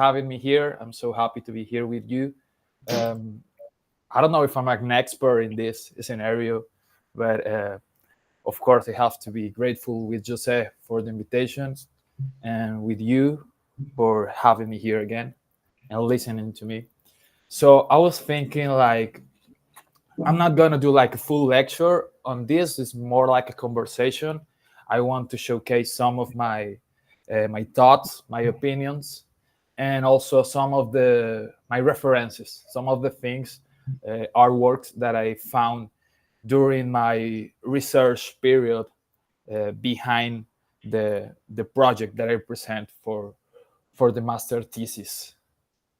having me here. I'm so happy to be here with you. Um, I don't know if I'm like an expert in this scenario, but of course, I have to be grateful with Jose for the invitation and with you for having me here again and listening to me. So I was thinking like I'm not gonna do like a full lecture on this. It's more like a conversation. I want to showcase some of my thoughts, my opinions, and also some of the my references, some of the things, artworks that I found during my research period behind the project that I present for the master thesis.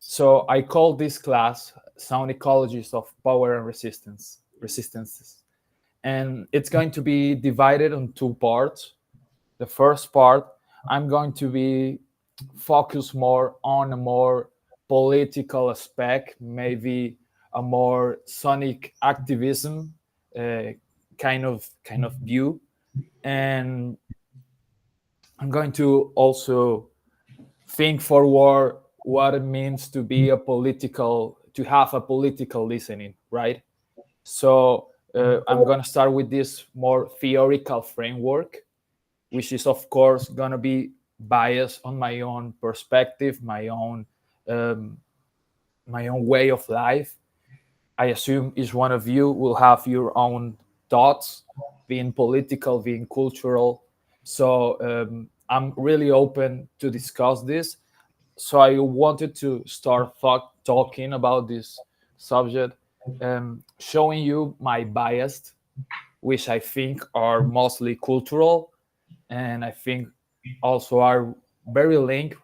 So I call this class Sound Ecologies of Power and Resistances. And it's going to be divided on two parts. The first part, I'm going to be focused more on a more political aspect, maybe a more sonic activism uh, kind of view. And I'm going to also think forward what it means to be a political to have a political listening, right? So I'm going to start with this more theoretical framework, which is of course going to be biased on my own perspective, um, my own way of life. I assume each one of you will have your own thoughts, being political, being cultural. So I'm really open to discuss this. So I wanted to start talking about this subject, showing you my bias, which I think are mostly cultural, and I think also are very linked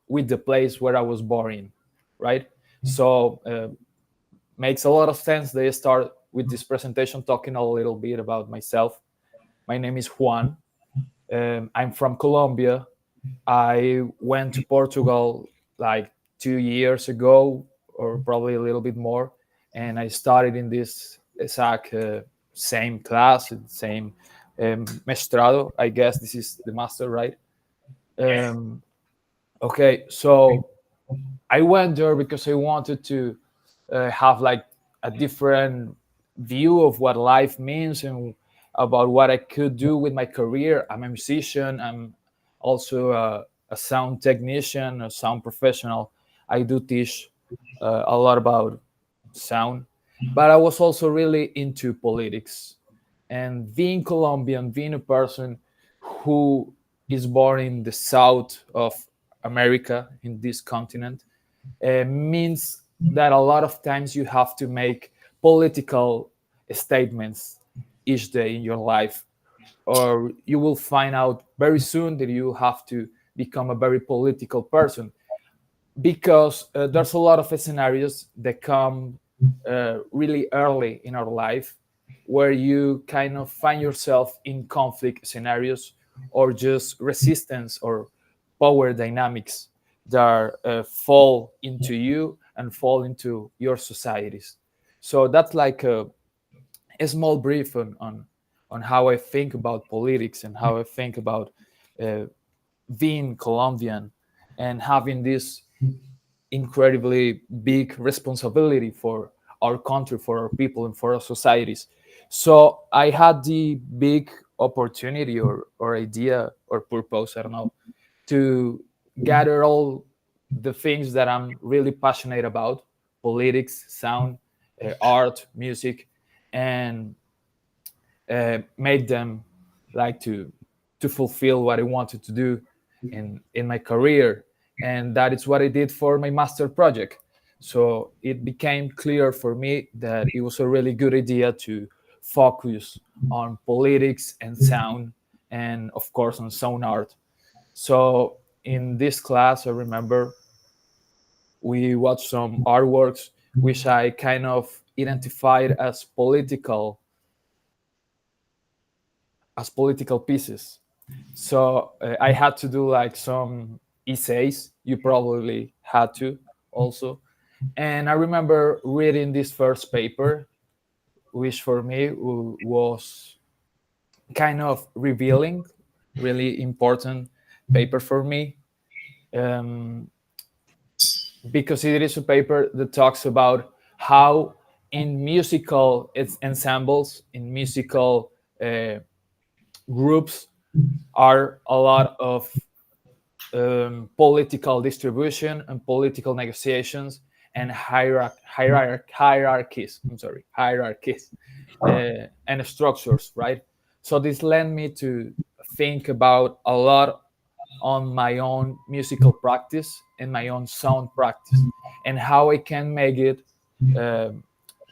with the place where I was born in, right? So makes a lot of sense. They start with this presentation talking a little bit about myself. My name is Juan. I'm from Colombia. I went to Portugal like 2 years ago, or probably a little bit more, and I started in this exact same class, same mestrado. I guess this is the master, right? Um, okay, so I went there because I wanted to have like a different view of what life means and about what I could do with my career. I'm a musician. I'm also a sound technician, a sound professional. I do teach a lot about sound, but I was also really into politics. And being Colombian, being a person who is born in the south of America, in this continent, means that a lot of times you have to make political statements each day in your life, or you will find out very soon that you have to become a very political person because there's a lot of scenarios that come really early in our life where you kind of find yourself in conflict scenarios or just resistance or power dynamics that fall into you and fall into your societies. So that's like a small brief on how I think about politics and how I think about uh, being Colombian and having this incredibly big responsibility for our country, for our people, and for our societies. So I had the big opportunity or idea or purpose, I don't know, to gather all the things that I'm really passionate about: politics, sound, art, music, and make them like to fulfill what I wanted to do in my career, and that is what I did for my master project. So it became clear for me that it was a really good idea to focus on politics and sound, and of course on sound art. So in this class, I remember we watched some artworks which I kind of identified as political pieces. So I had to do like some essays. You probably had to also. And I remember reading this first paper, which for me was kind of revealing, really important paper for me. Um, because it is a paper that talks about how in musical ensembles, in musical groups, are a lot of political distribution and political negotiations and hierarchies. I'm sorry, hierarchies and structures, right? So this led me to think about a lot on my own musical practice and my own sound practice, and how I can make it uh,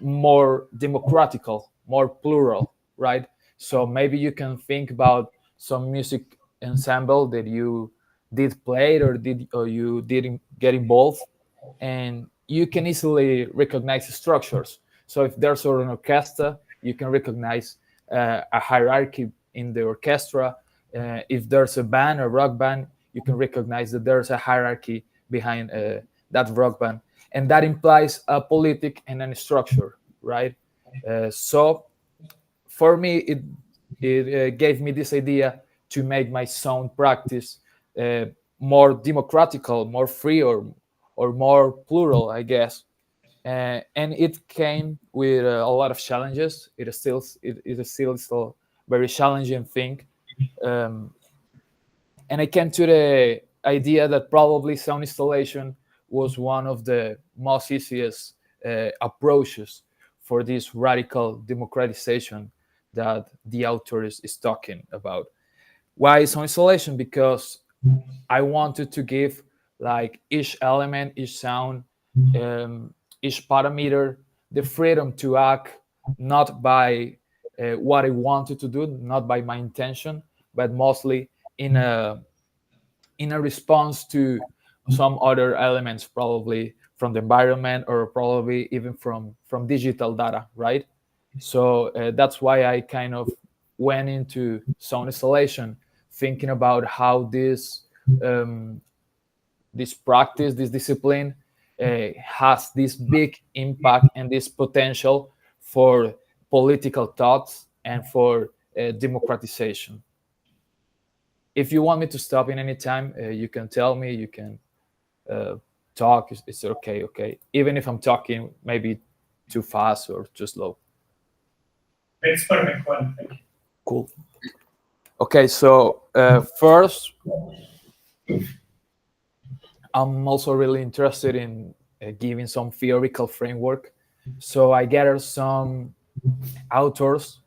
more democratical, more plural, right? So maybe you can think about some music ensemble that you did play or you didn't get involved, and you can easily recognize structures. So if there's an orchestra, you can recognize a hierarchy in the orchestra. If there's a band, a rock band, you can recognize that there's a hierarchy behind that rock band, and that implies a politic and a structure, right? So for me, it gave me this idea to make my sound practice uh, more democratical, more free, or more plural, I guess. And it came with a lot of challenges. It is still very challenging thing. Um, and I came to the idea that probably sound installation was one of the most easiest approaches for this radical democratization that the author is talking about. Why sound installation? Because I wanted to give like each element, each sound, um, each parameter the freedom to act not by what I wanted to do, not by my intention, but mostly in a in a response to some other elements, probably from the environment or probably even from digital data, right? So that's why I kind of went into sound installation, thinking about how um, this practice, this discipline, has this big impact and this potential for political thoughts and for democratization. If you want me to stop in any time, you can tell me. You can uh, talk. It's okay. Okay. Even if I'm talking maybe too fast or too slow. It's perfect, Juan. Thank you. Cool. Okay. So first, I'm also really interested in giving some theoretical framework. So I gathered some authors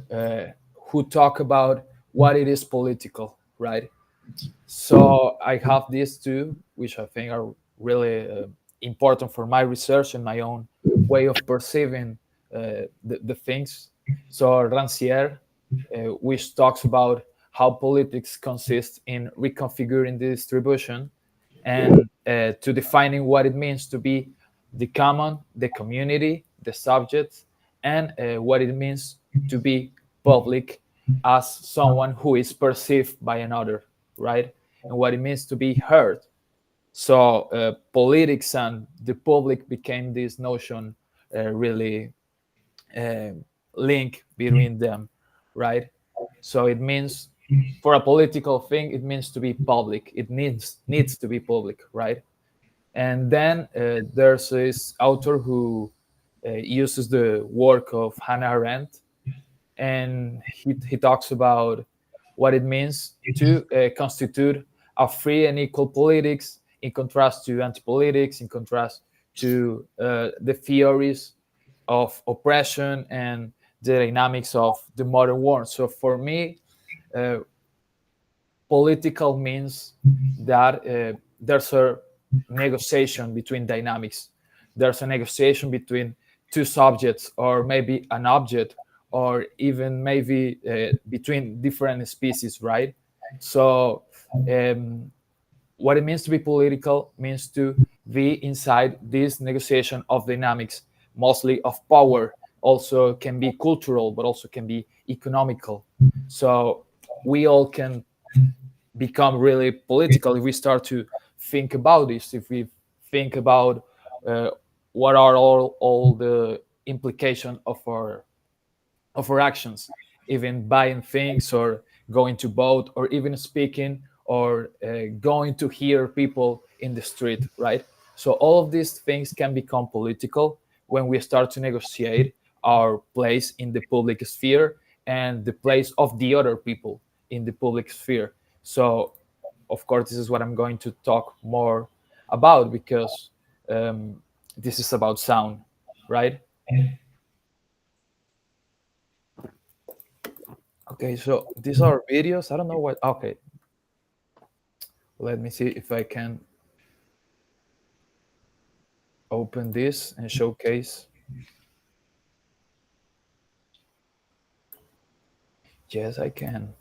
uh, who talk about what it is political, right? So I have these two, which I think are really important for my research and my own way of perceiving the things. So Rancière, which talks about how politics consists in reconfiguring the distribution and to defining what it means to be the common, the community, the subject, and what it means to be public as someone who is perceived by another, right? And what it means to be heard. So politics and the public became this notion really uh, link between them, right? So it means for a political thing, it means to be public. It needs to be public, right? And then there's this author who uses the work of Hannah Arendt, and he talks about what it means to constitute a free and equal politics in contrast to anti-politics, in contrast to the theories of oppression and the dynamics of the modern world. So for me, uh, political means that there's a negotiation between dynamics. There's a negotiation between two subjects, or maybe an object, or even maybe between different species, right? So, what it means to be political means to be inside this negotiation of dynamics, mostly of power. Also can be cultural, but also can be economical. So we all can become really political if we start to think about this, if we think about uh, what are all the implications of our actions, even buying things or going to vote or even speaking or going to hear people in the street, right? So all of these things can become political when we start to negotiate our place in the public sphere and the place of the other people in the public sphere. So, of course, this is what I'm going to talk more about, because this is about sound, right? Okay, so these are videos. I don't know what. Okay, let me see if I can open this and showcase. Yes, I can.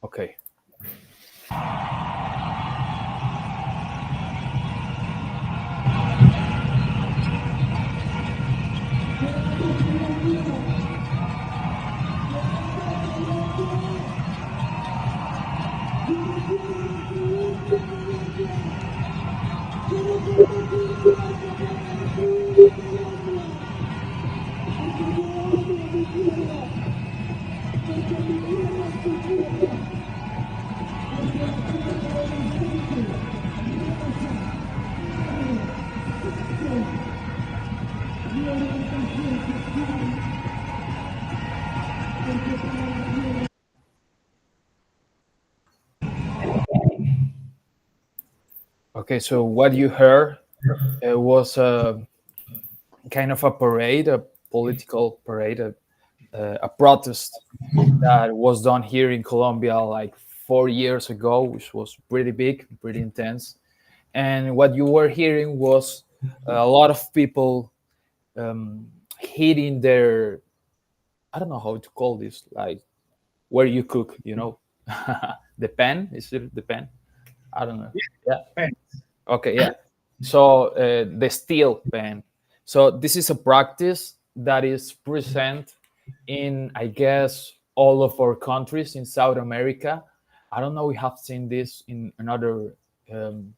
Okay. Okay, so what you heard was a kind of a parade, a political parade, a protest that was done here in Colombia like 4 years ago, which was pretty big, pretty intense. And what you were hearing was a lot of people hitting their, I don't know how to call this, like where you cook, the pan. Is it the pan? I don't know. Yeah. Okay, yeah. So the steel pan. So this is a practice that is present in, I guess, all of our countries in South America. I don't know. We have seen this in another um,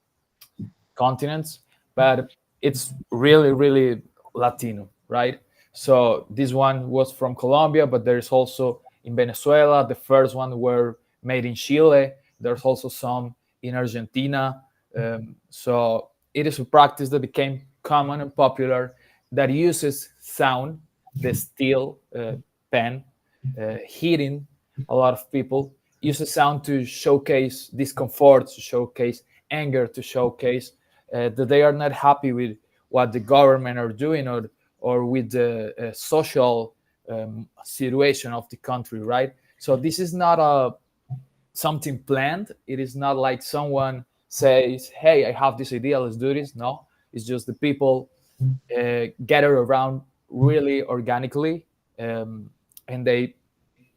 continents, but it's really, really Latino, right? So this one was from Colombia, but there's also in Venezuela. The first one were made in Chile. There's also some in Argentina. So it is a practice that became common and popular that uses sound, the steel pen, hitting a lot of people, uses sound to showcase discomfort, to showcase anger, to showcase that they are not happy with what the government are doing, or with the social situation of the country, right? So this is not a something planned. It is not like someone says, "Hey, I have this idea, let's do this." No, it's just the people gather around really organically, and they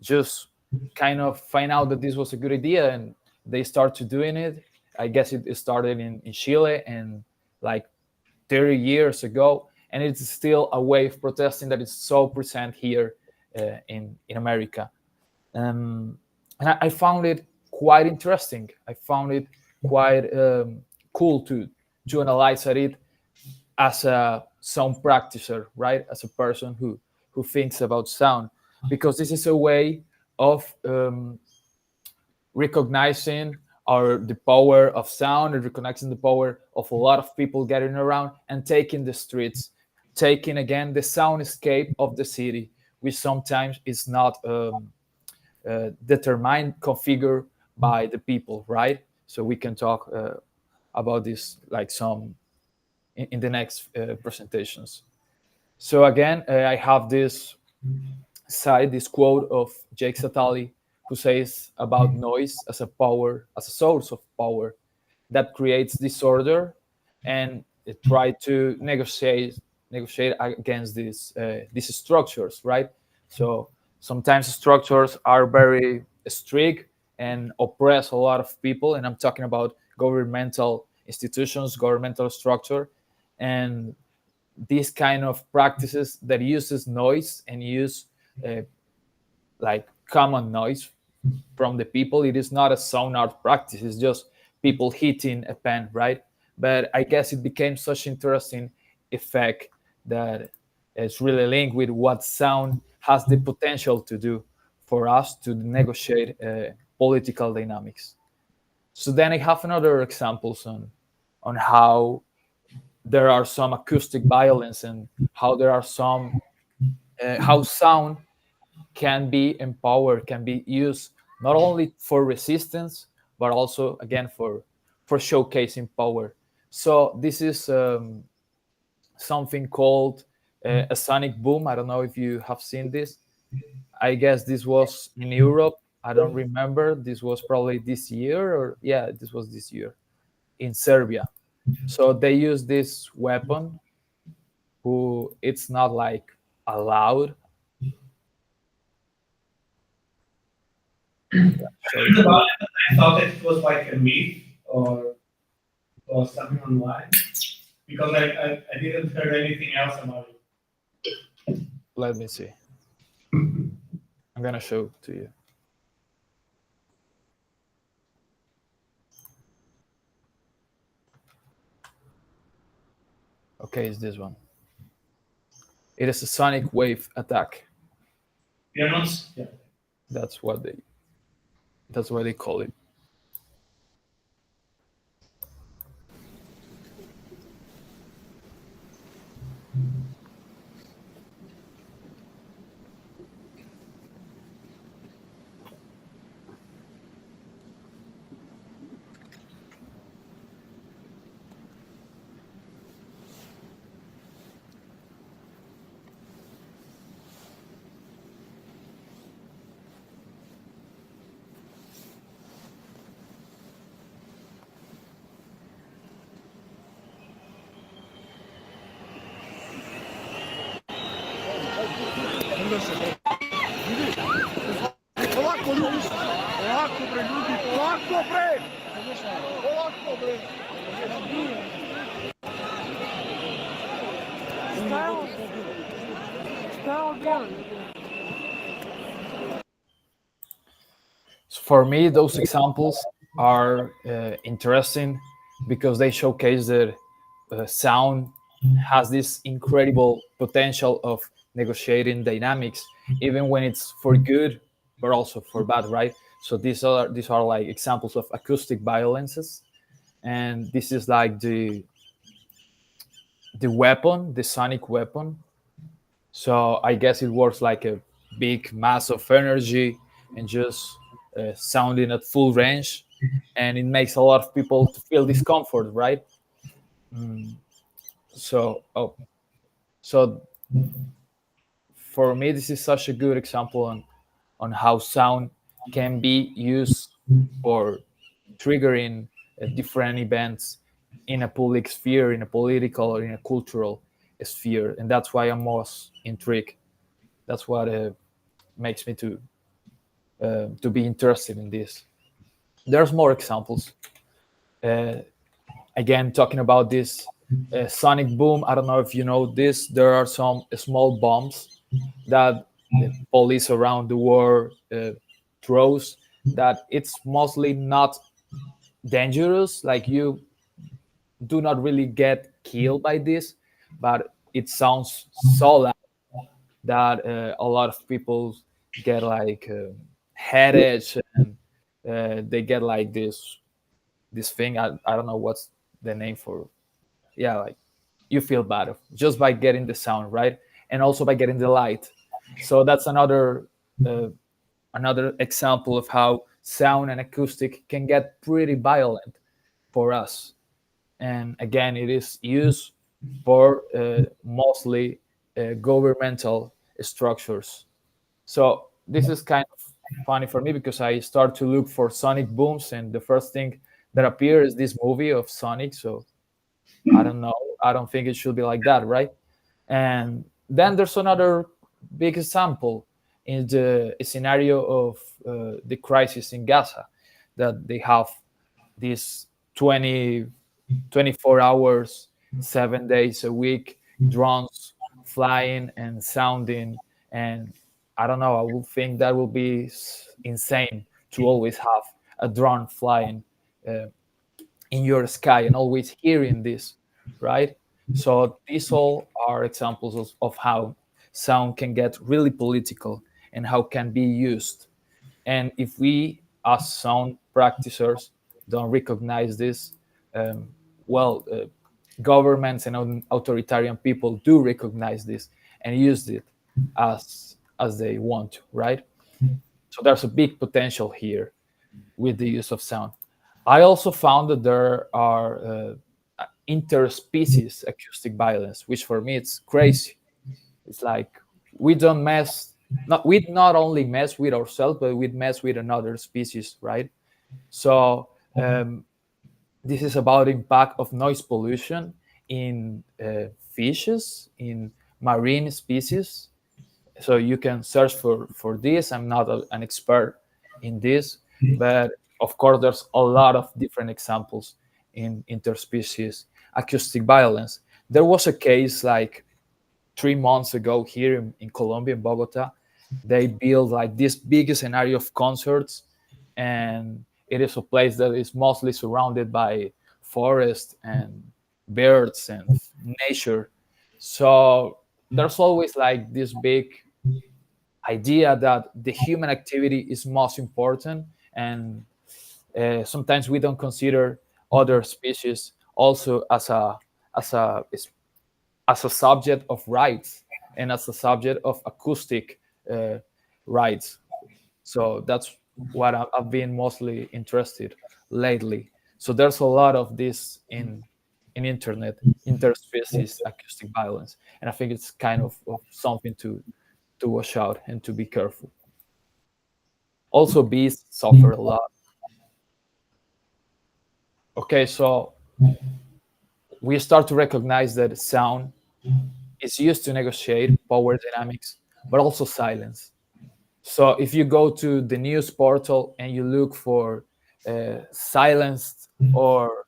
just kind of find out that this was a good idea, and they start to doing it. I guess it started in Chile and like 30 years ago, and it's still a way of protesting that is so present here in America. And I found it quite interesting. I found it quite cool to analyze at it as a sound practitioner, right? As a person who thinks about sound, because this is a way of recognizing the power of sound, and recognizing the power of a lot of people getting around and taking the streets, taking again the soundscape of the city, which sometimes is not determined, configured by the people, right? So we can talk about this like some in the next presentations. So again, I have this side, this quote of Jake Satali, who says about noise as a power, as a source of power that creates disorder, and try to negotiate against these structures, right? So sometimes structures are very strict and oppress a lot of people, and I'm talking about governmental institutions, governmental structure, and these kind of practices that uses noise and use uh, like common noise from the people. It is not a sound art practice. It's just people hitting a pen, right? But I guess it became such interesting effect that It's really linked with what sound has the potential to do for us to negotiate political dynamics. So then I have another examples on how there are some acoustic violence and how there are some how sound can be empowered, can be used not only for resistance but also again for showcasing power. So this is something called a sonic boom. I don't know if you have seen this. I guess this was in Europe. I don't remember. This was probably this year, or yeah, this was this year in Serbia. So they use this weapon who it's not like allowed. Show it to About you. it, I thought that it was like a myth or something online because I didn't heard anything else about it. Let me see. I'm gonna show it to you. Okay, it's this one. It is a sonic wave attack. Yeah. That's what they call it. Polako ljudi, polako bre ljudi, polako bre! Polako bre! So for me, those examples are interesting because they showcase that sound has this incredible potential of negotiating dynamics, even when it's for good, but also for bad, right? So these are like examples of acoustic violences, and this is like the weapon, the sonic weapon. So I guess it works like a big mass of energy and just sounding at full range, and it makes a lot of people to feel discomfort, right? Mm, so, so for me, this is such a good example on how sound can be used for triggering different events in a public sphere, in a political or in a cultural sphere, and that's why I'm most intrigued. That's what makes me to be interested in this. There's more examples. Uh, Again, talking about this sonic boom. I don't know if you know this. There are some small bombs that the police around the world throws. That it's mostly not dangerous. Like you do not really get killed by this, but it sounds so loud that a lot of people get like headaches and they get like this thing. I don't know what's the name for. Yeah, like you feel bad just by getting the sound right, and also by getting the light. So that's uh, another example of how sound and acoustic can get pretty violent for us. And again, it is used for mostly governmental structures. So this is kind of funny for me because I start to look for sonic booms, and the first thing that appears is this movie of Sonic. So I don't know. I don't think it should be like that, right? And then there's another big example in the scenario of the crisis in Gaza, that they have these 20, 24 hours, 7 days a week, drones flying and sounding. And I don't know, I would think that would be insane to always have a drone flying uh, in your sky and always hearing this, right? So these all are examples of how sound can get really political and how can be used. And if we, as sound practitioners, don't recognize this, um, well, governments and authoritarian people do recognize this and use it as they want to, right? So there's a big potential here with the use of sound. I also found that there are interspecies acoustic violence, which for me it's crazy. It's like we don't mess, not only mess with ourselves, but we mess with another species, right? So this is about impact of noise pollution in fishes, in marine species. So you can search for this. I'm not an expert in this, but of course there's a lot of different examples in interspecies acoustic violence. There was a case like 3 months ago here in Colombia, in Bogota. They built like this big scenario of concerts, and it is a place that is mostly surrounded by forest and birds and nature. So there's always like this big idea that the human activity is most important, and sometimes we don't consider other species also as a as a subject of rights and as a subject of acoustic uh, rights. So that's what I've been mostly interested lately. So there's a lot of this in internet, interspecies acoustic violence, and I think it's kind of something to watch out and to be careful. Also, bees suffer a lot. Okay, so we start to recognize that sound is used to negotiate power dynamics, but also silence. So if you go to the news portal and you look for silenced or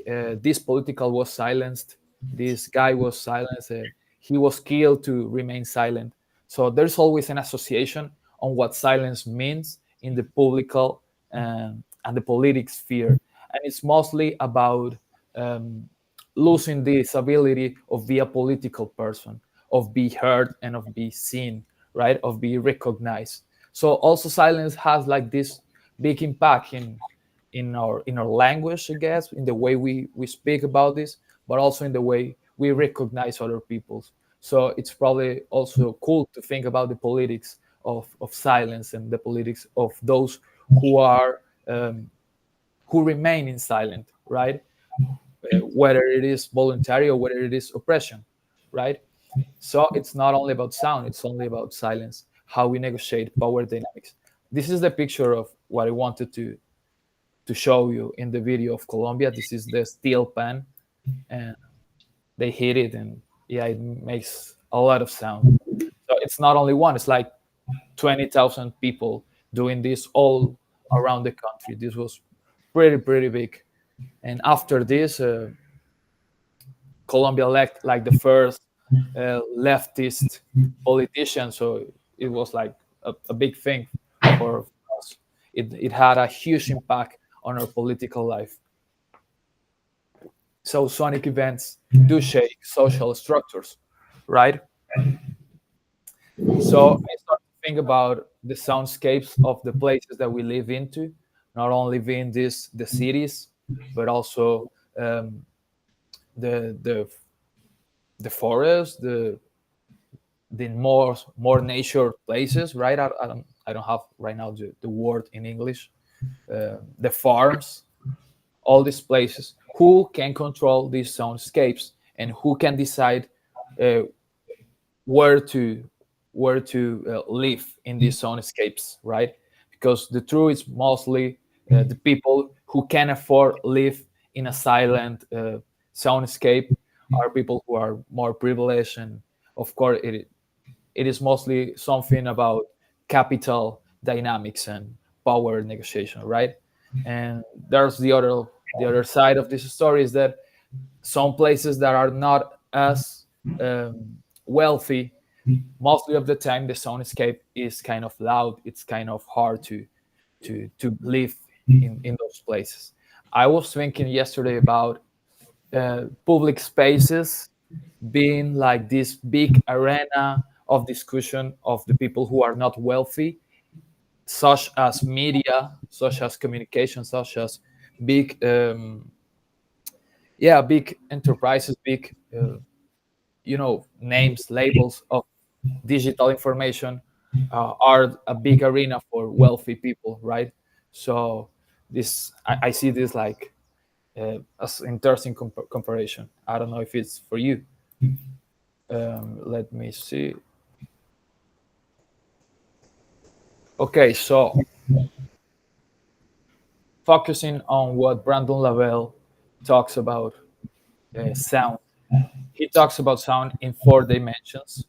this political was silenced, this guy was silenced, he was killed to remain silent. So there's always an association on what silence means in the political and the political sphere. And it's mostly about um, losing this ability of be a political person, of be heard and of be seen, right? Of be recognized. So also silence has like this big impact in our language, I guess, in the way we speak about this, but also in the way we recognize other people's. So it's probably also cool to think about the politics of silence and the politics of those who are who remain in silent, right? Whether it is voluntary or whether it is oppression, right? So it's not only about sound, it's only about silence, how we negotiate power dynamics. This is the picture of what I wanted to show you in the video of Colombia. This is the steel pan, and they hit it, and yeah, it makes a lot of sound. So it's not only one; it's like 20,000 people doing this all around the country. This was pretty big. And after this, Colombia elect like the first leftist politician. So it was like a big thing for us. It had a huge impact on our political life. So sonic events do shake social structures, right? So I start to think about the soundscapes of the places that we live into, not only being this the cities, but also the the the forest, the more nature places, right? I don't have right now the word in English. The farms, all these places. Who can control these soundscapes and who can decide uh, where to live in these soundscapes, right? Because the truth is mostly the people who can afford live in a silent soundscape are people who are more privileged, and of course it is mostly something about capital dynamics and power negotiation, right? And there's the other side of this story is that some places that are not as wealthy, mostly of the time the soundscape is kind of loud. It's kind of hard to live in those places. I was thinking yesterday about public spaces being like this big arena of discussion of the people who are not wealthy, such as media, such as communication, such as big, yeah, big enterprises, big, names, labels of digital information are a big arena for wealthy people, right? So I see this like as interesting comparison. I don't know if it's for you. Let me see. Okay, so focusing on what Brandon Lavelle talks about sound. He talks about sound in 4 dimensions.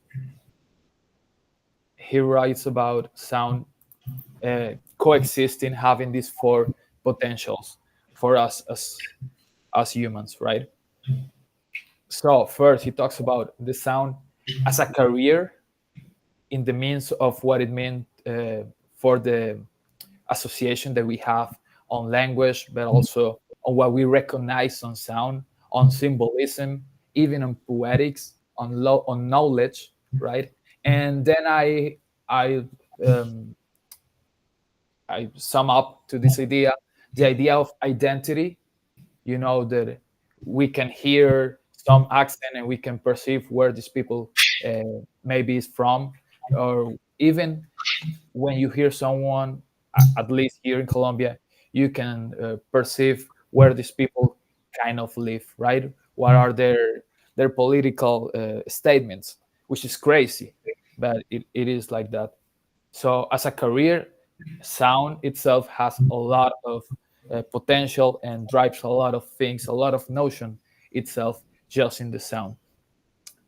He writes about sound coexisting, having these 4 potentials for us as humans, right? So first, he talks about the sound as a career in the means of what it meant for the association that we have on language, but also on what we recognize on sound, on symbolism, even on poetics, on knowledge, right? And then I um, I sum up to this idea, the idea of identity. That we can hear some accent and we can perceive where these people maybe is from, or even when you hear someone, at least here in Colombia, you can perceive where these people kind of live, right? What are their political statements, which is crazy, but it is like that. So as a career, sound itself has a lot of potential and drives a lot of things, a lot of notion itself just in the sound.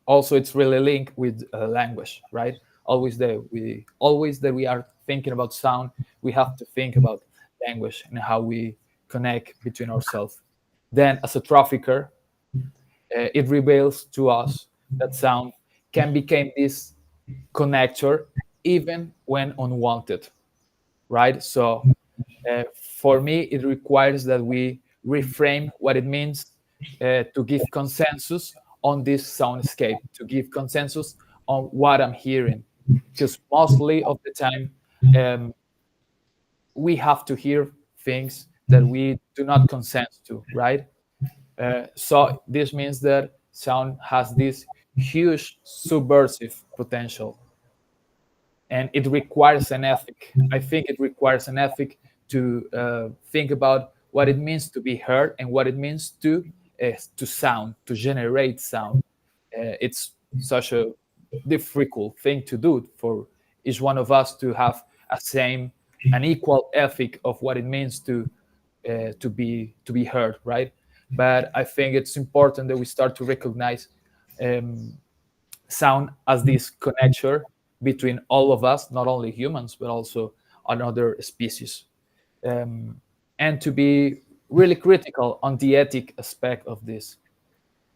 Also, it's really linked with language, right? Always that we are thinking about sound, we have to think about language and how we connect between ourselves. Then, as a trafficker, it reveals to us that sound can become this connector even when unwanted, right? So for me, it requires that we reframe what it means to give consensus on this soundscape, to give consensus on what I'm hearing. Because mostly of the time, um, we have to hear things that we do not consent to, right? So this means that sound has this huge subversive potential, and it requires an ethic. I think it requires an ethic to think about what it means to be heard and what it means to sound, to generate sound. It's such a difficult thing to do for each one of us to have an equal ethic of what it means to be heard, right? But I think it's important that we start to recognize um, sound as this connector between all of us, not only humans, but also another species. Um, and to be really critical on the ethic aspect of this.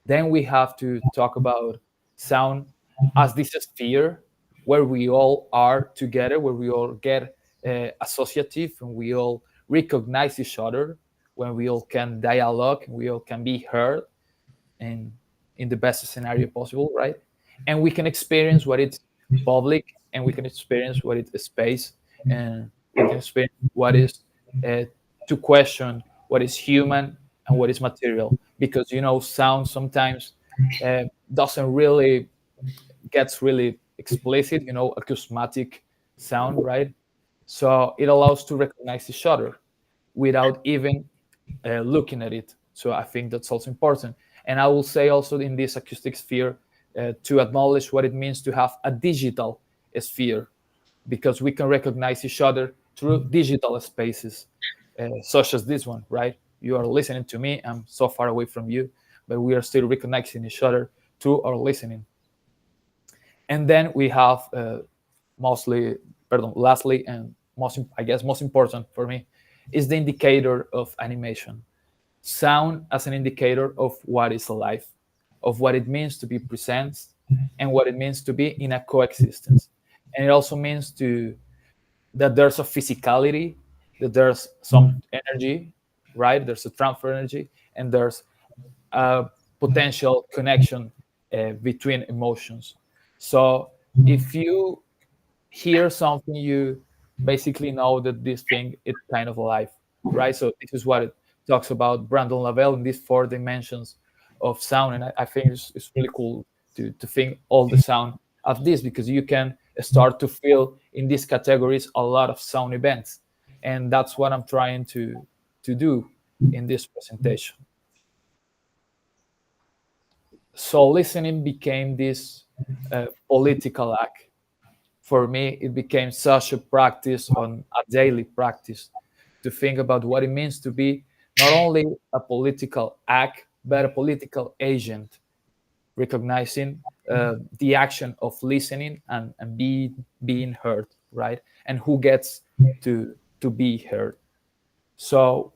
Then we have to talk about sound as this sphere where we all are together, where we all get associative and we all recognize each other, when we all can dialogue, we all can be heard, and in the best scenario possible, right? And we can experience what it's public, and we can experience what it's space, and we can experience what is uh, to question what is human and what is material, because sound sometimes doesn't really gets really explicit, acousmatic sound, right? So it allows to recognize each other without even looking at it. So I think that's also important. And I will say also in this acoustic sphere to acknowledge what it means to have a digital sphere, because we can recognize each other through digital spaces, such as this one, right? You are listening to me, I'm so far away from you, but we are still recognizing each other through our listening. And then we have lastly, and most important for me, is the indicator of animation. Sound as an indicator of what is alive, of what it means to be present, and what it means to be in a coexistence. And it also means that there's a physicality, that there's some energy, right? There's a transfer energy, and there's a potential connection between emotions. So if you hear something, you basically know that this thing is kind of alive, right? So this is what it talks about Brandon Lavelle in these 4 dimensions of sound, and I think it's really cool to think all the sound of this, because you can start to feel in these categories a lot of sound events, and that's what I'm trying to do in this presentation. So listening became this political act. For me, it became such a practice, on a daily practice, to think about what it means to be not only a political act, but a political agent, recognizing the action of listening and being heard, right? And who gets to be heard. So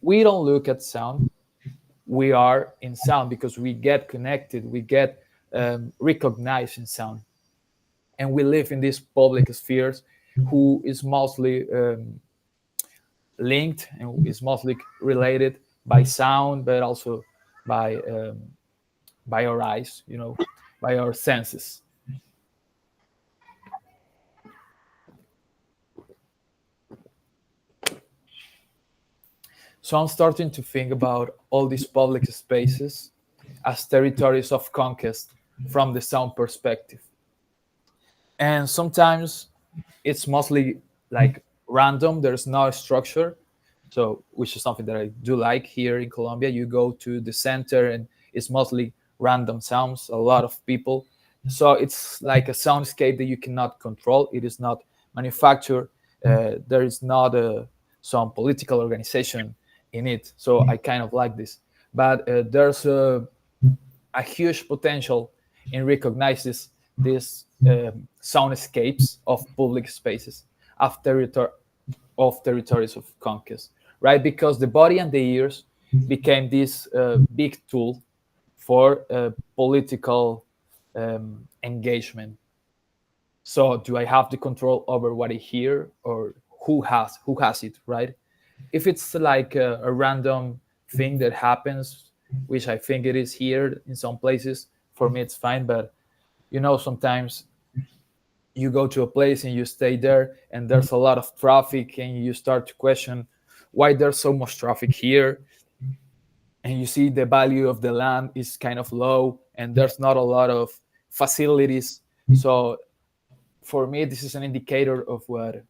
we don't look at sound, we are in sound, because we get connected, we get recognized in sound, and we live in these public spheres who is mostly linked and is mostly related by sound, but also by by our eyes, by our senses. So I'm starting to think about all these public spaces as territories of conquest from the sound perspective. And sometimes it's mostly like random, there's no structure. So which is something that I do like here in Colombia. You go to the center and it's mostly random sounds, a lot of people. So it's like a soundscape that you cannot control. It is not manufactured. There is not some political organization in it. So I kind of like this. But there's a huge potential in recognizes these soundscapes of public spaces of, of territories of conquest, right? Because the body and the ears became this big tool for political engagement. So do I have the control over what I hear, or who has it, right? If it's like a random thing that happens, which I think it is here in some places, for me it's fine. But sometimes you go to a place and you stay there and there's a lot of traffic, and you start to question why there's so much traffic here, and you see the value of the land is kind of low and there's not a lot of facilities. So for me, this is an indicator of what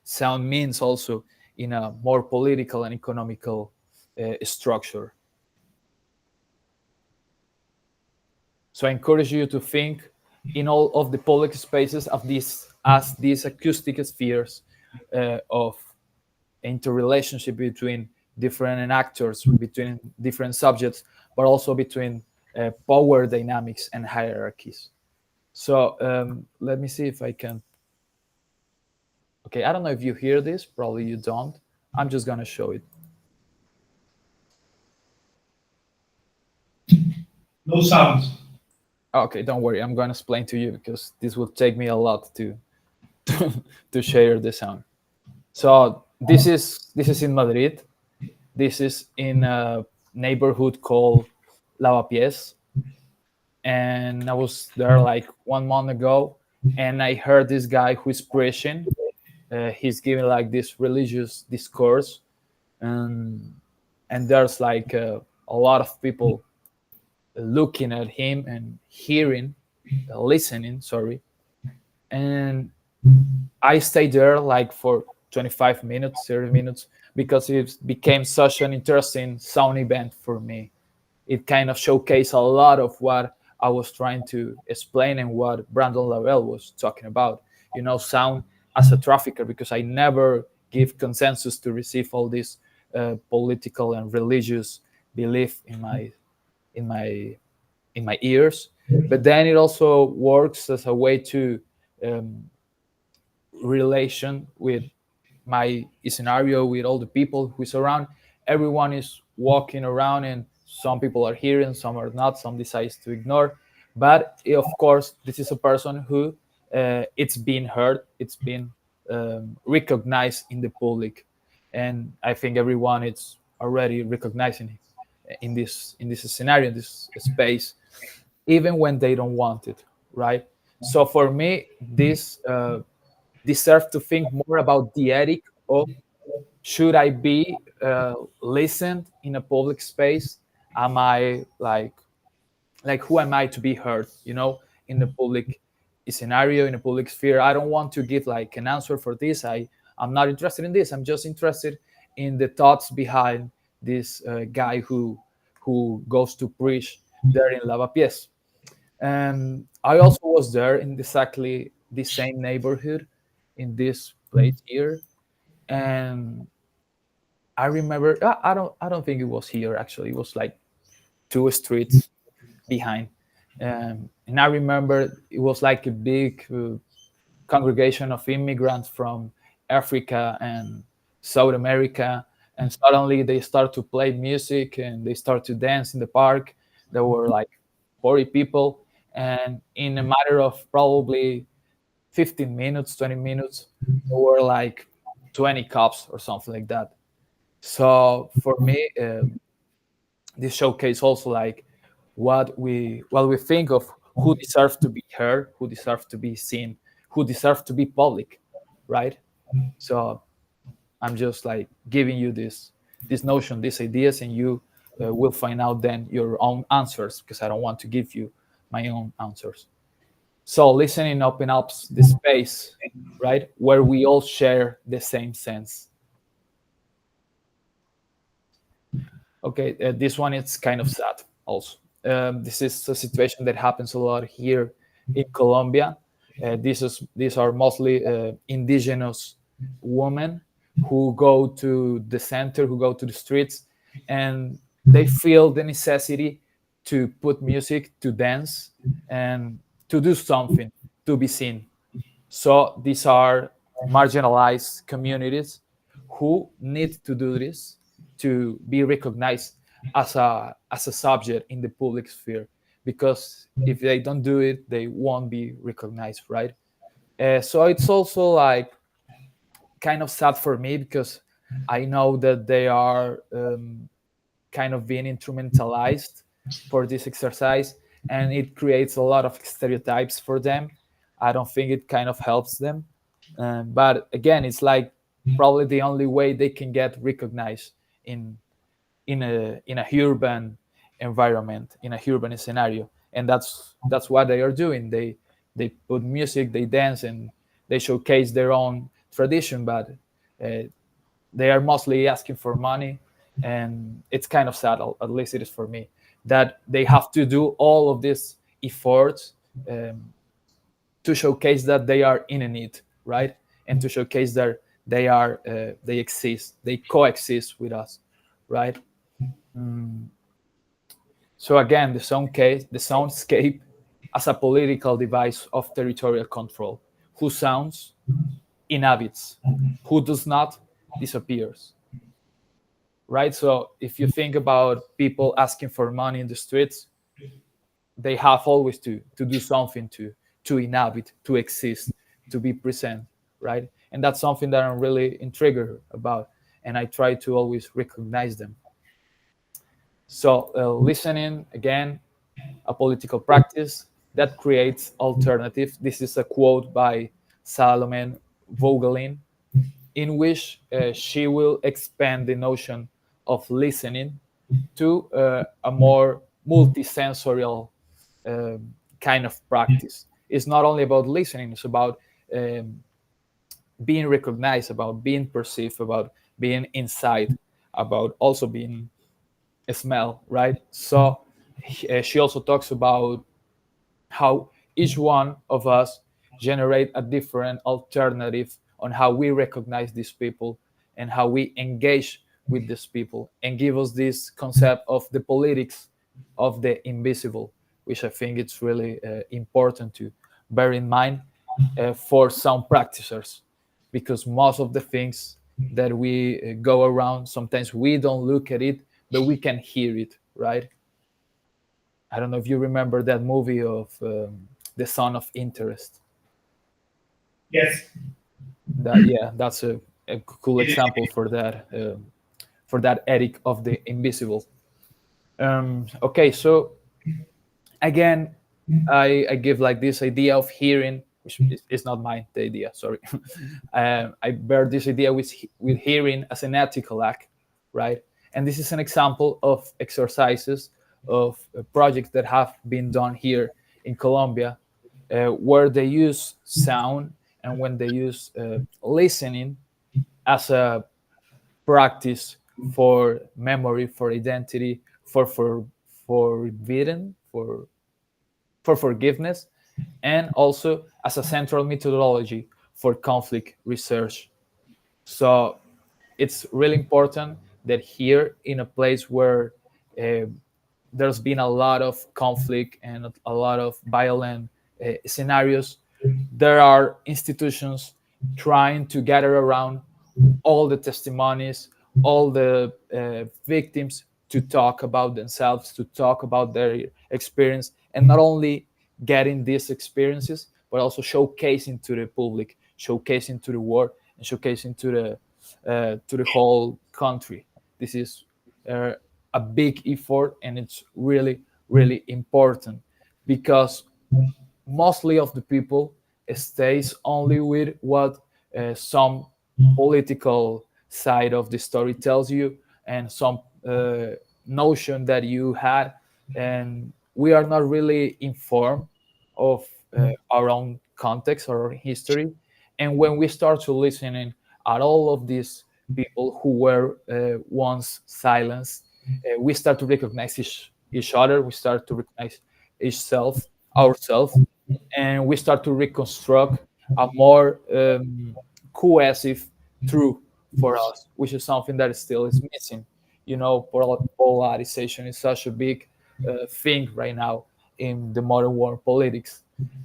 sound means also in a more political and economical structure. So I encourage you to think in all of the public spaces of these as these acoustic spheres of interrelationship between different actors, between different subjects, but also between power dynamics and hierarchies. So let me see if I can. Okay, I don't know if you hear this. Probably you don't. I'm just gonna show it. No sounds. Okay, don't worry. I'm gonna explain to you because this will take me a lot to to share the sound. So this is in Madrid. This is in a neighborhood called Lavapiés, and I was there like 1 month ago, and I heard this guy who's preaching. He's giving like this religious discourse, and there's like a lot of people looking at him and hearing, listening. Sorry, and I stayed there like for 25 minutes, 30 minutes, because it became such an interesting sound event for me. It kind of showcased a lot of what I was trying to explain and what Brandon Lavelle was talking about. Sound as a trafficker, because I never give consensus to receive all this political and religious belief in my in my ears. But then it also works as a way to um, relation with my scenario, with all the people who is around. Everyone is walking around, and some people are hearing, some are not, some decides to ignore. But of course, this is a person who it's been heard, it's been recognized in the public, and I think everyone is already recognizing in this scenario, in this space. even when they don't want it, right? So for me, this deserve to think more about the ethic of, should I be listened in a public space? Am I like who am I to be heard? In the public scenario, in a public sphere. I don't want to give like an answer for this. I'm not interested in this. I'm just interested in the thoughts behind this guy who goes to preach there in Lavapiés. And I also was there in exactly the same neighborhood in this place here. And I remember I don't think it was here actually. It was like two streets behind. And I remember it was like a big congregation of immigrants from Africa and South America. And suddenly they start to play music and they start to dance in the park. There were like 40 people. And in a matter of probably 15 minutes, 20 minutes, there were like 20 cops or something like that. So for me, this showcase also like what we think of who deserves to be heard, who deserves to be seen, who deserves to be public, right? So I'm just like giving you this notion, these ideas, and you will find out then your own answers, because I don't want to give you my own answers. So listening opens up the space, right, where we all share the same sense. Okay, this one is kind of sad also. This is a situation that happens a lot here in Colombia. These are mostly indigenous women who go to the center, who go to the streets, and they feel the necessity to put music, to dance, and to do something, to be seen. So these are marginalized communities who need to do this to be recognized as a subject in the public sphere. Because if they don't do it, they won't be recognized, right? So it's also like kind of sad for me, because I know that they are kind of being instrumentalized for this exercise, and it creates a lot of stereotypes for them. I don't think it kind of helps them. But again, it's like probably the only way they can get recognized in in a urban environment, in a urban scenario. And that's what they are doing. They put music, they dance, and they showcase their own tradition, but uh, they are mostly asking for money. And it's kind of sad, at least it is for me, that they have to do all of these efforts to showcase that they are in a need, right? And to showcase that they exist, they coexist with us, right? So again, the soundscape as a political device of territorial control. Who sounds inhabits, who does not disappears, right? So if you think about people asking for money in the streets, they have always to do something to inhabit, to exist, to be present, right? And that's something that I'm really intrigued about, and I try to always recognize them. So listening, again, a political practice that creates alternative. This is a quote by Salome Vogelin, in which she will expand the notion of listening to a more multisensorial kind of practice. It's not only about listening, it's about um, being recognized, about being perceived, about being inside, about also being a smell, right? So she also talks about how each one of us generate a different alternative on how we recognize these people and how we engage with these people, and give us this concept of the politics of the invisible, which I think it's really important to bear in mind for some practitioners, because most of the things that we go around, sometimes we don't look at it, but we can hear it, right? I don't know if you remember that movie of The Son of Interest. Yes. That's a cool example for that ethic of the invisible. Okay, so again, I give like this idea of hearing, which is not mine, the idea, sorry. I bear this idea with hearing as an ethical act, right? And this is an example of exercises of projects that have been done here in Colombia, where they use sound and when they use listening as a practice for memory, for identity, forbidden, for forgiveness, and also as a central methodology for conflict research. So it's really important that here, in a place where uh, there's been a lot of conflict and a lot of violent scenarios, there are institutions trying to gather around all the testimonies, all the victims, to talk about themselves, to talk about their experience, and not only getting these experiences, but also showcasing to the public, showcasing to the world, and showcasing to the whole country. This is uh, a big effort, and it's really, really important because mostly of the people stays only with what some political side of the story tells you and some notion that you had, and we are not really informed of our own context or our history. And when we start to listening at all of these people who were once silenced, we start to recognize each other, we start to recognize each self ourselves, and we start to reconstruct a more cohesive truth for us, which is something that still is missing. You know, polarization is such a big thing right now in the modern world politics,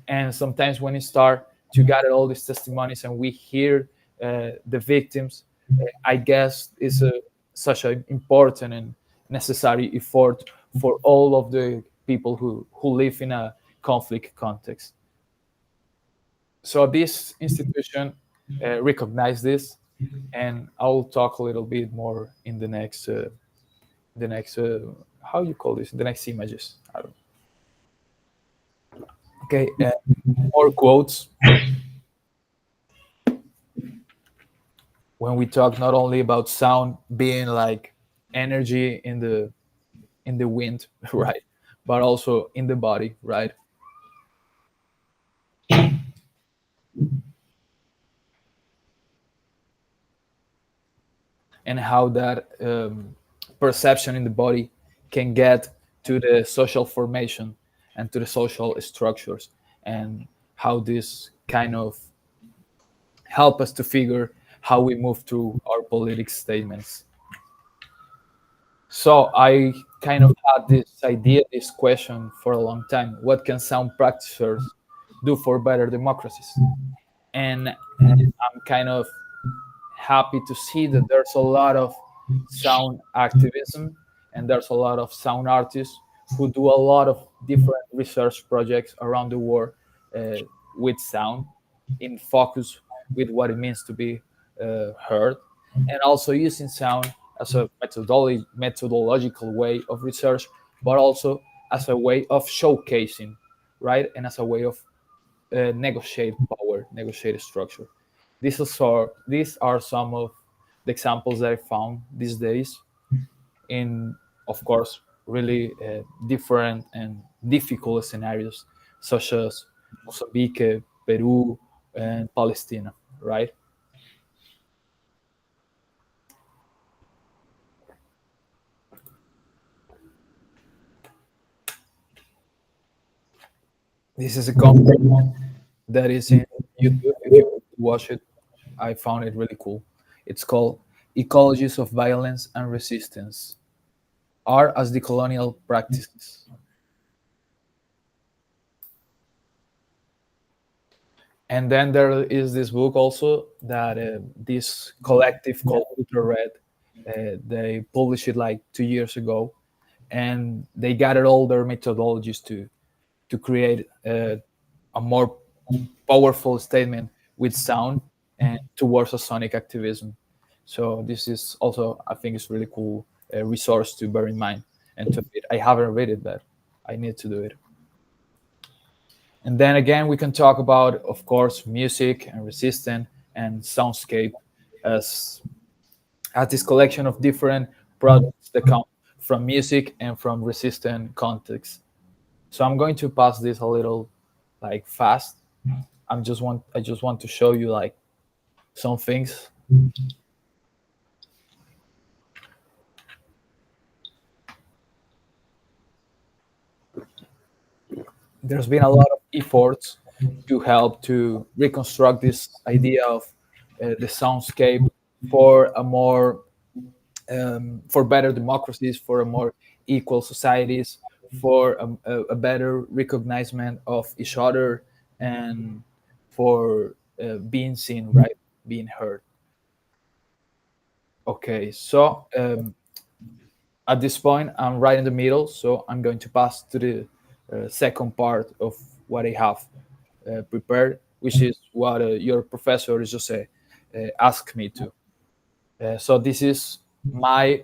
and sometimes when you start to gather all these testimonies and we hear the victims, I guess is such an important and necessary effort for all of the people who live in a conflict context. So this institution recognized this, and I'll talk a little bit more in the next how you call this, the next images. I don't. Okay, more quotes. When we talk not only about sound being like energy in the wind, right, but also in the body, right? And how that perception in the body can get to the social formation and to the social structures, and how this kind of help us to figure how we move through our politic statements. So I kind of had this idea, this question for a long time: what can sound practitioners do for better democracies? And I'm kind of happy to see that there's a lot of sound activism and there's a lot of sound artists who do a lot of different research projects around the world uh, with sound in focus with what it means to be heard, and also using sound as a methodological way of research, but also as a way of showcasing, right, and as a way of negotiate power, negotiate structure. These are some of the examples that I found these days in, of course, really different and difficult scenarios, such as Mozambique, Peru, and Palestine, right? This is a conference that is in YouTube. If you watch it, I found it really cool. It's called Ecologies of Violence and Resistance, Art as Decolonial Practices. And then there is this book also that this collective called Ultra Red, they published it like 2 years ago, and they gathered all their methodologies to create a more powerful statement with sound and towards a sonic activism. So this is also, I think, it's really cool resource to bear in mind and to read. I haven't read it, but I need to do it. And then again, we can talk about, of course, music and resistance and soundscape as this collection of different products that come from music and from resistant context. So I'm going to pass this a little like fast. I just want to show you like some things. There's been a lot of efforts to help to reconstruct this idea of the soundscape for a more for better democracies, for a more equal societies, for a better recognition of each other, and for being seen, right, being heard. Okay, so at this point, I'm right in the middle, so I'm going to pass to the second part of what I have prepared, which is what your professor Jose asked me to. So this is my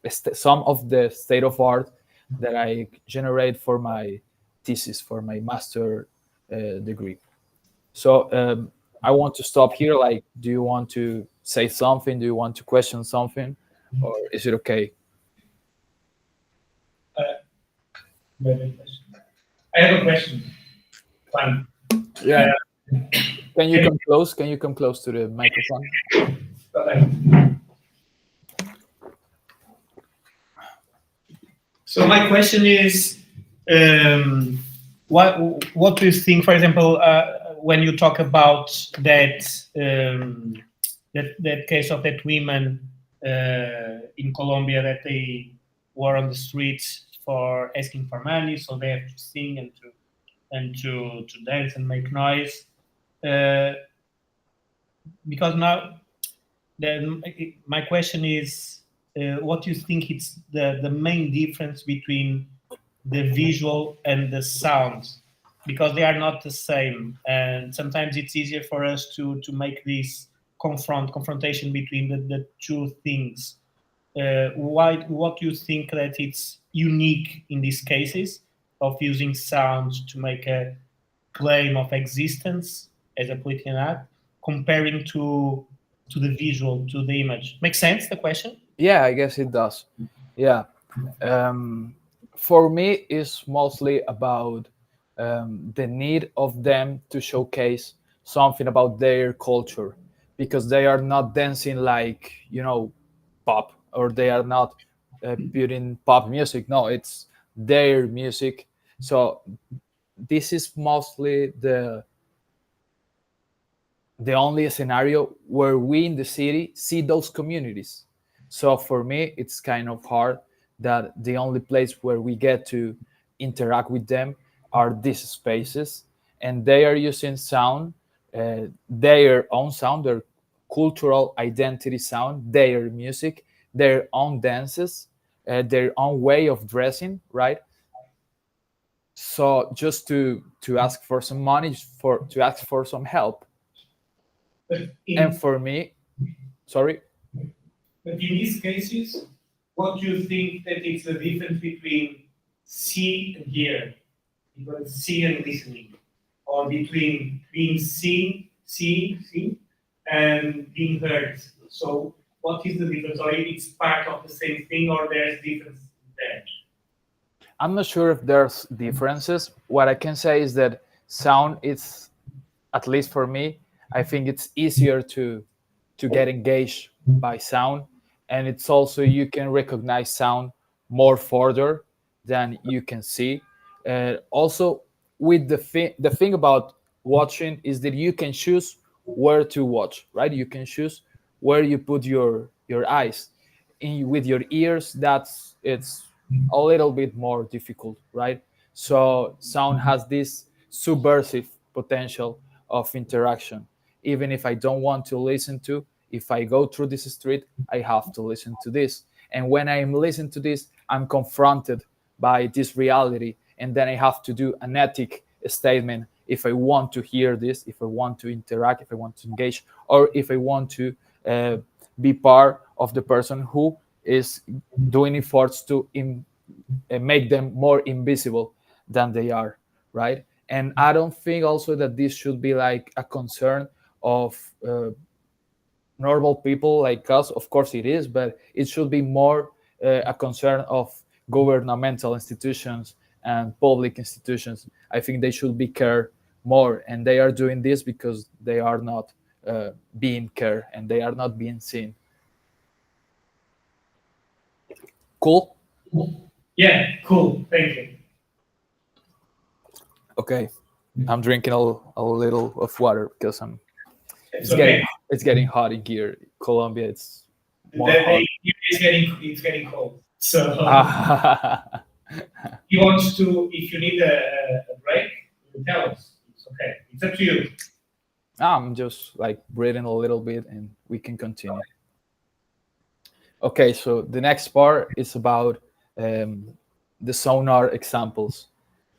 some of the state of art that I generate for my thesis, for my master degree. So I want to stop here. Like, do you want to say something? Do you want to question something, or is it okay? I have a question. Juan. Yeah. Can you come close? Can you come close to the microphone? So my question is, what do you think, for example, when you talk about that that case of that women in Colombia that they were on the streets for asking for money, so they have to sing and to dance and make noise, because now then my question is, what do you think it's the main difference between the visual and the sound, because they are not the same, and sometimes it's easier for us to make this confrontation between the two things. What do you think that it's unique in these cases of using sound to make a claim of existence as a political act, comparing to the visual, to the image? Makes sense, the question? Yeah, I guess it does. Yeah. For me, it's mostly about the need of them to showcase something about their culture, because they are not dancing like, pop, or they are not putting pop music. No, it's their music. So this is mostly the only scenario where we in the city see those communities. So for me, it's kind of hard that the only place where we get to interact with them are these spaces, and they are using sound, their own sound, their cultural identity sound, their music, their own dances, their own way of dressing, right? So just to ask for some money, for to ask for some help. And for me, sorry. But in these cases, what do you think that is the difference between see and hear? Because see and listening, or between being seen, and being heard. So, what is the difference? Or it's part of the same thing, or there's difference there? I'm not sure if there's differences. What I can say is that sound is, at least for me, I think it's easier to get engaged by sound, and it's also you can recognize sound more further than you can see. Also, with the thing about watching is that you can choose where to watch, right? You can choose where you put your eyes. With your ears, it's a little bit more difficult, right? So sound has this subversive potential of interaction. Even if I don't want to listen to, if I go through this street, I have to listen to this. And when I'm listening to this, I'm confronted by this reality. And then I have to do an ethic statement if I want to hear this, if I want to interact, if I want to engage, or if I want to be part of the person who is doing efforts to make them more invisible than they are, right? And I don't think also that this should be like a concern of normal people like us. Of course it is, but it should be more a concern of governmental institutions and public institutions. I think they should be cared more, and they are doing this because they are not being cared and they are not being seen. Cool. Yeah, cool. Thank you. Okay, I'm drinking a little of water because It's it's getting okay. it's getting hot in here. Colombia, it's more The hot. it's getting cold. So Ah, if you need a break, tell us. It's okay. It's up to you. I'm just like breathing a little bit and we can continue. Okay, so the next part is about um, the sonar examples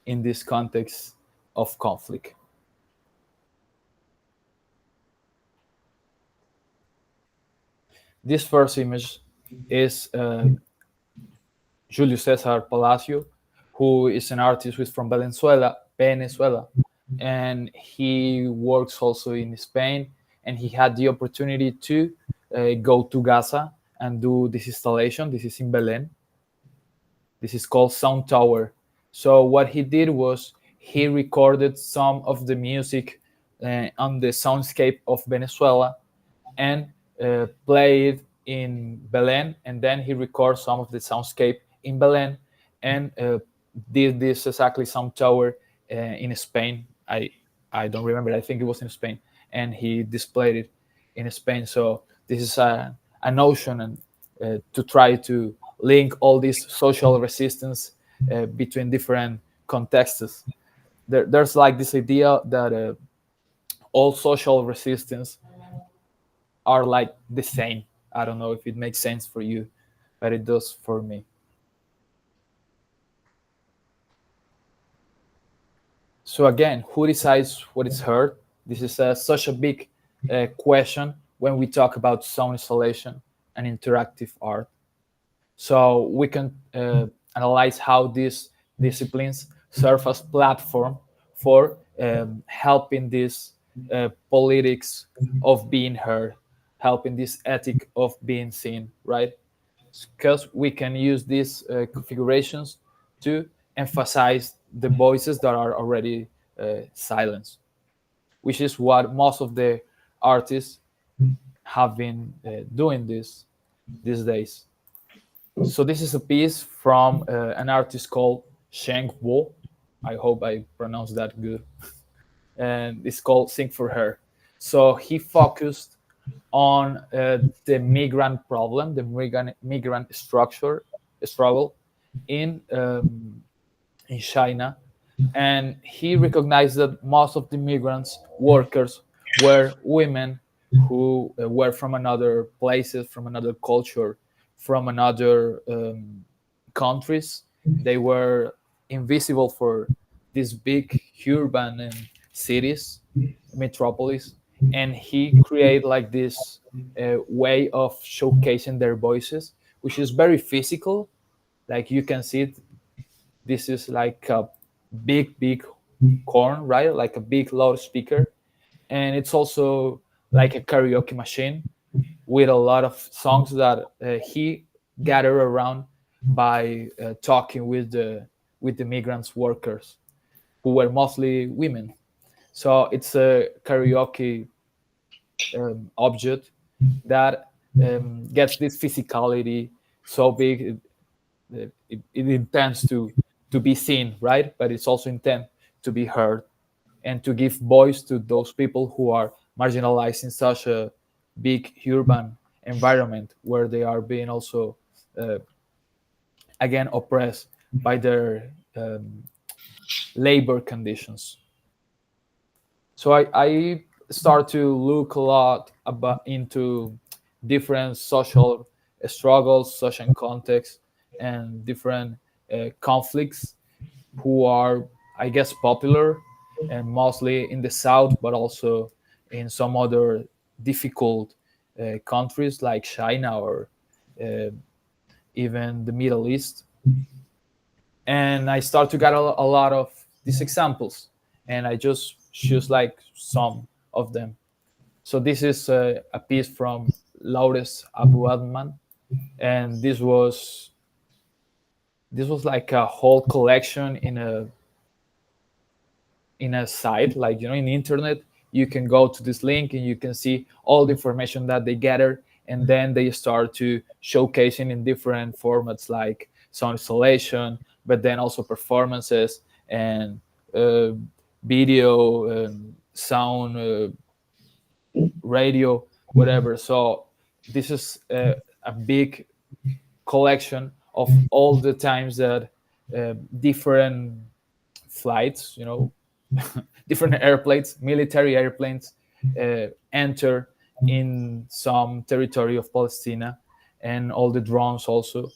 in this context of conflict. This first image is Julio Cesar Palacio, who is an artist who's from Venezuela, and he works also in Spain. And he had the opportunity to go to Gaza and do this installation. This is in Belen. This is called Sound Tower. So what he did was he recorded some of the music on the soundscape of Venezuela and played in Belen, and then he recorded some of the soundscape in Belen and did this exactly Sound Tower in Spain. I don't remember. I think it was in Spain, and he displayed it in Spain. So this is a notion and to try to link all this social resistance between different contexts. There's like this idea that all social resistance are like the same. I don't know if it makes sense for you, but it does for me. So again, who decides what is heard? This is such a big question when we talk about sound installation and interactive art. So we can analyze how these disciplines serve as platform for helping this politics of being heard, helping this ethic of being seen, right? Because we can use these configurations to emphasize the voices that are already silenced, which is what most of the artists have been doing these days. So this is a piece from an artist called Sheng Wo. I hope I pronounced that good. And it's called Sing for Her. So he focused on the migrant problem, the migrant struggle in China, and he recognized that most of the migrants workers were women who were from another places, from another culture, from another countries. They were invisible for these big urban cities, metropolis, and he created like this way of showcasing their voices, which is very physical. Like you can see it, this is like a big horn, right? Like a big loudspeaker, and it's also like a karaoke machine with a lot of songs that he gathered around by talking with the migrants workers who were mostly women. So it's a karaoke object that gets this physicality so big it intends to be seen, right? But it's also intent to be heard and to give voice to those people who are marginalized in such a big urban environment where they are being also uh, again oppressed by their labor conditions. So I start to look a lot about into different social struggles, social contexts, and different conflicts who are, I guess, popular and mostly in the south, but also in some other difficult countries like China or uh, even the Middle East. And I start to get a lot of these examples. and I just choose like some of them. So this is a piece from Laures Abu Adman, and this was like a whole collection in a site, like, in the internet. You can go to this link and you can see all the information that they gather, and then they start to showcasing in different formats, like sound installation, but then also performances and uh, video, sound, radio, whatever. So this is a big collection of all the times that different flights, different airplanes, military airplanes, enter in some territory of Palestine, and all the drones also,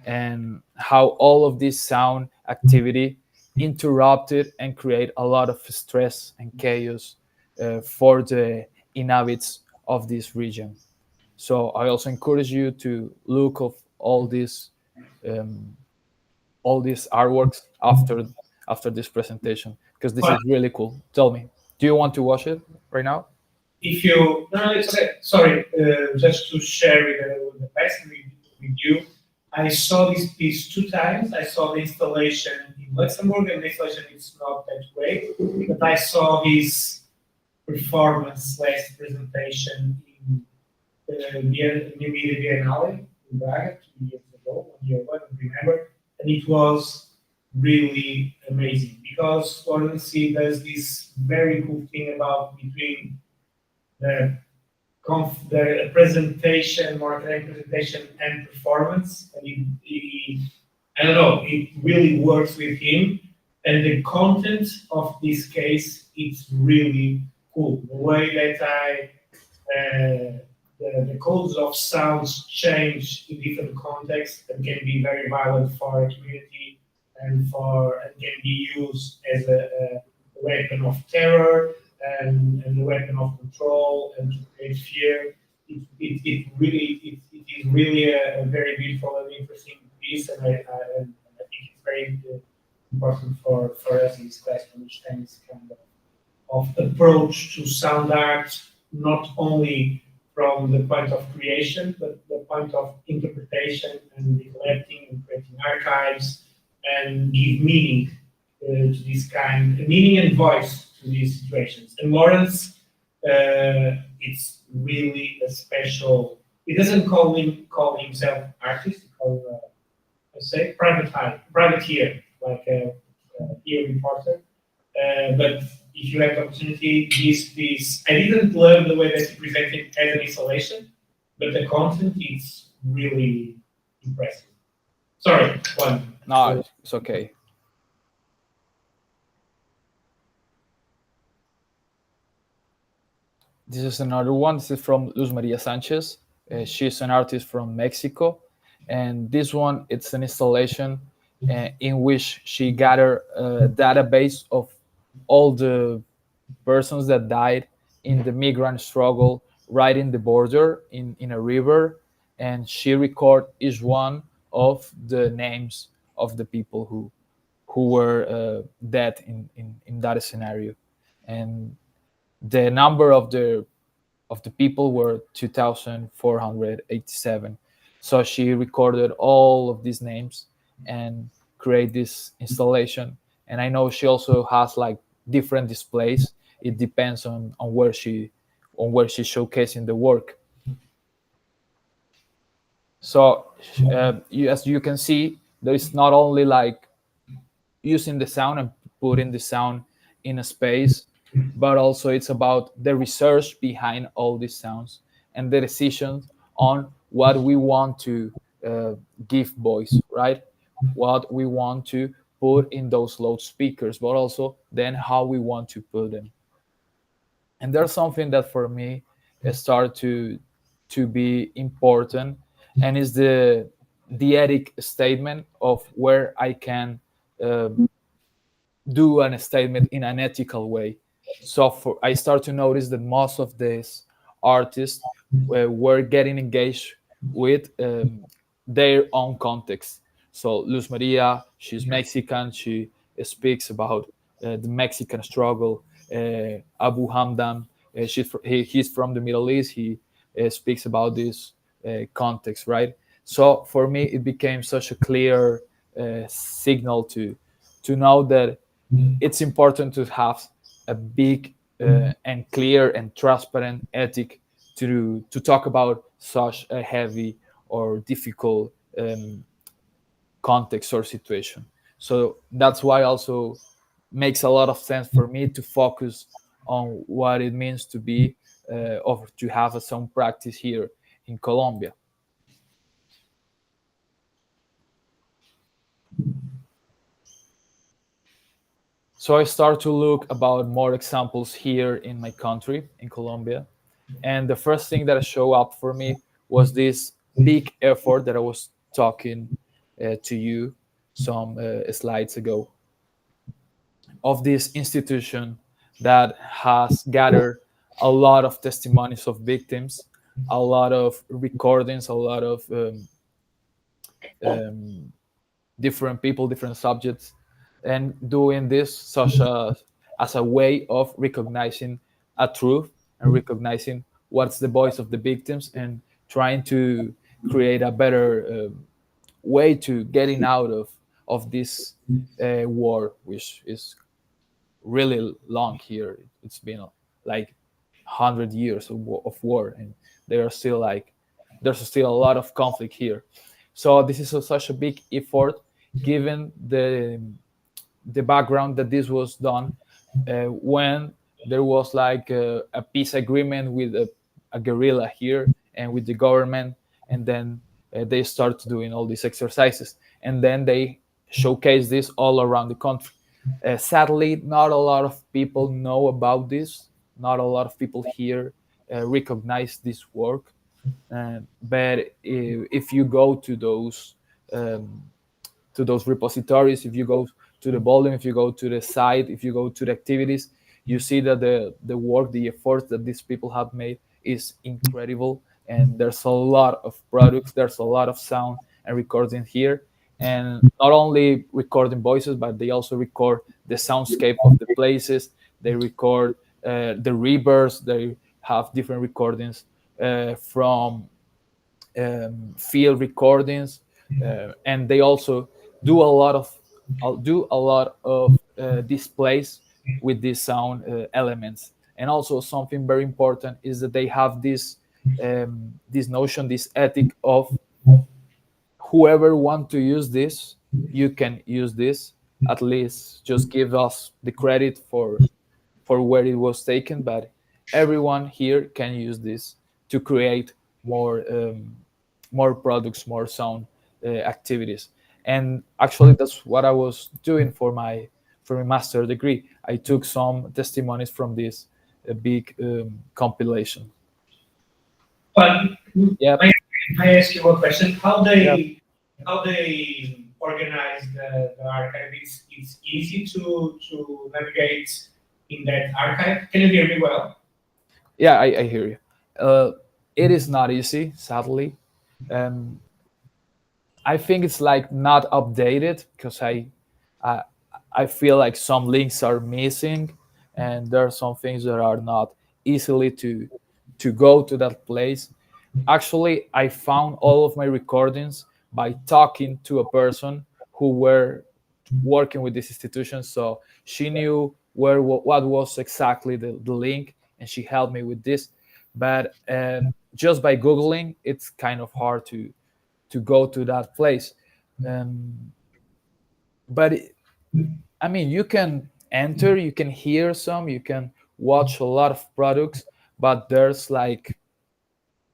and how all of this sound activity interrupted and create a lot of stress and chaos for the inhabitants of this region. So I also encourage you to look of um, all these artworks after this presentation, because this Well, is really cool. Tell me, do you want to watch it right now? if you no, it's okay. Sorry, just to share with the person with you. I saw this piece 2 times. I saw the installation in Luxembourg, and the installation is not that great. But I saw this performance/presentation in the Media Biennale in Braga 2 years ago, 1 year ago, I don't remember, and it was really amazing because Florence does this very cool thing about between the the presentation, marketing presentation, and performance. And I don't know, it really works with him. And the content of this case, it's really cool. The way that the codes of sounds change in different contexts and can be very violent for a community and can be used as a weapon of terror and a weapon of control and to create fear. It is really a very beautiful and interesting piece, and I think it's very important for us in this class to understand this kind of approach to sound art, not only from the point of creation, but the point of interpretation and collecting and creating archives and give meaning to this kind, meaning and voice to these situations. And Lawrence, it's really a special. He doesn't call himself artist. He calls I say privateer, like a ear reporter. But if you have the opportunity, this piece, I didn't love the way that he presented it as an installation, but the content is really impressive. Sorry, Juan. No, it's okay. This is another one. This is from Luz Maria Sanchez. She's an artist from Mexico, and this one, it's an installation in which she gathered a database of all the persons that died in the migrant struggle right in the border in a river, and she record each one of the names of the people who were dead in that scenario, and the number of the people were 2,487. So she recorded all of these names and create this installation. And I know she also has like different displays. It depends on where she's showcasing the work. So as you can see, there is not only like using the sound and putting the sound in a space, but also it's about the research behind all these sounds and the decisions on what we want to give voice, right? What we want to put in those loudspeakers, but also then how we want to put them. And there's something that for me started to be important, and is the ethic statement of where I can uh, do an statement in an ethical way. So I start to notice that most of these artists were getting engaged with their own context. So Luz Maria, she's Mexican. She speaks about the Mexican struggle. Abu Hamdan, he's from the Middle East. He speaks about this context, right? So for me, it became such a clear signal to know that it's important to have a big and clear and transparent ethic to talk about such a heavy or difficult context or situation. So that's why also makes a lot of sense for me to focus on what it means to be or to have a sound practice here in Colombia. So I start to look about more examples here in my country, in Colombia. And the first thing that show up for me was this big effort that I was talking to you some slides ago, of this institution that has gathered a lot of testimonies of victims, a lot of recordings, a lot of um, different people, different subjects, and doing this such as a way of recognizing a truth and recognizing what's the voice of the victims and trying to create a better way to getting out of this war, which is really long here. It's been like 100 years of war, and there are still like there's still a lot of conflict here. So this is such a big effort, given the background that this was done when there was like a peace agreement with a guerrilla here and with the government, and then they start doing all these exercises, and then they showcase this all around the country. Sadly, not a lot of people know about this. Not a lot of people here recognize this work. But if you go um, to those repositories, if you go to the volume, if you go to the site, if you go to the activities, you see that the work, the effort that these people have made is incredible. And there's a lot of products, there's a lot of sound and recording here. And not only recording voices, but they also record the soundscape of the places. They record the rivers. They have different recordings from field recordings, and they also do a lot of displays with these sound elements. And also something very important is that they have this notion, this ethic of whoever want to use this, you can use this. At least just give us the credit for where it was taken, but everyone here can use this to create more products, more sound activities. And actually, that's what I was doing for my master degree. I took some testimonies from this big compilation. But Yeah. I ask you one question: How they Yeah. how they organize the archive? It's easy to navigate in that archive. Can you hear me well? Yeah, I hear you. It is not easy, sadly. Um, I think it's like not updated because I I feel like some links are missing, and there are some things that are not easily to go to that place. Actually, I found all of my recordings by talking to a person who were working with this institution, so she knew what was exactly the link, and she helped me with this. But just by googling, it's kind of hard to go to that place. Um, but I mean, you can enter, you can hear some, you can watch a lot of products, but there's like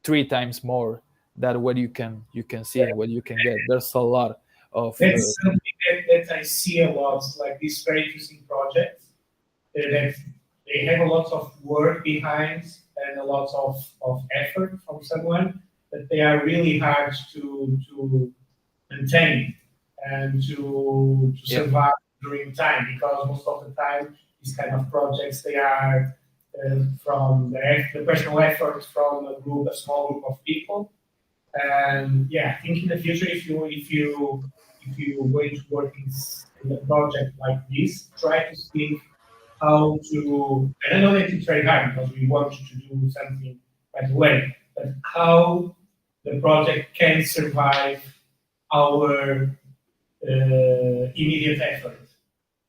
3 times more that what you can see and what you can get. There's a lot of That's something that I see a lot, like these very interesting projects that they have a lot of work behind and a lot of effort from someone, but they are really hard to maintain and to Yeah. survive during time, because most of the time these kind of projects they are from the personal effort from a small group of people. And yeah, I think in the future, if you're going to work in a project like this, try to think how to, and I know that it's very hard because we want you to do something right away, but how the project can survive our immediate effort.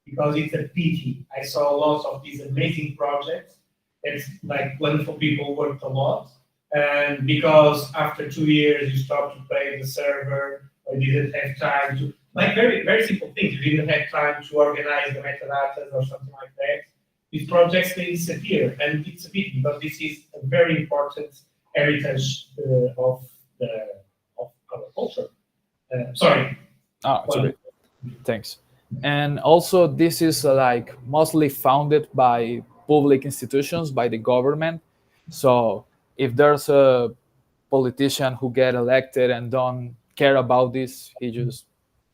Because it's a pity. I saw lots of these amazing projects. It's like wonderful people worked a lot. And because after 2 years you stopped to pay the server, or you didn't have time to, like very, very simple things. You didn't have time to organize the metadata or something like that. These projects, they disappear. And it's a pity because this is a very important heritage of our culture. Sorry. Oh, it's okay. Thanks. And also, this is like mostly founded by public institutions, by the government. So if there's a politician who get elected and don't care about this, he just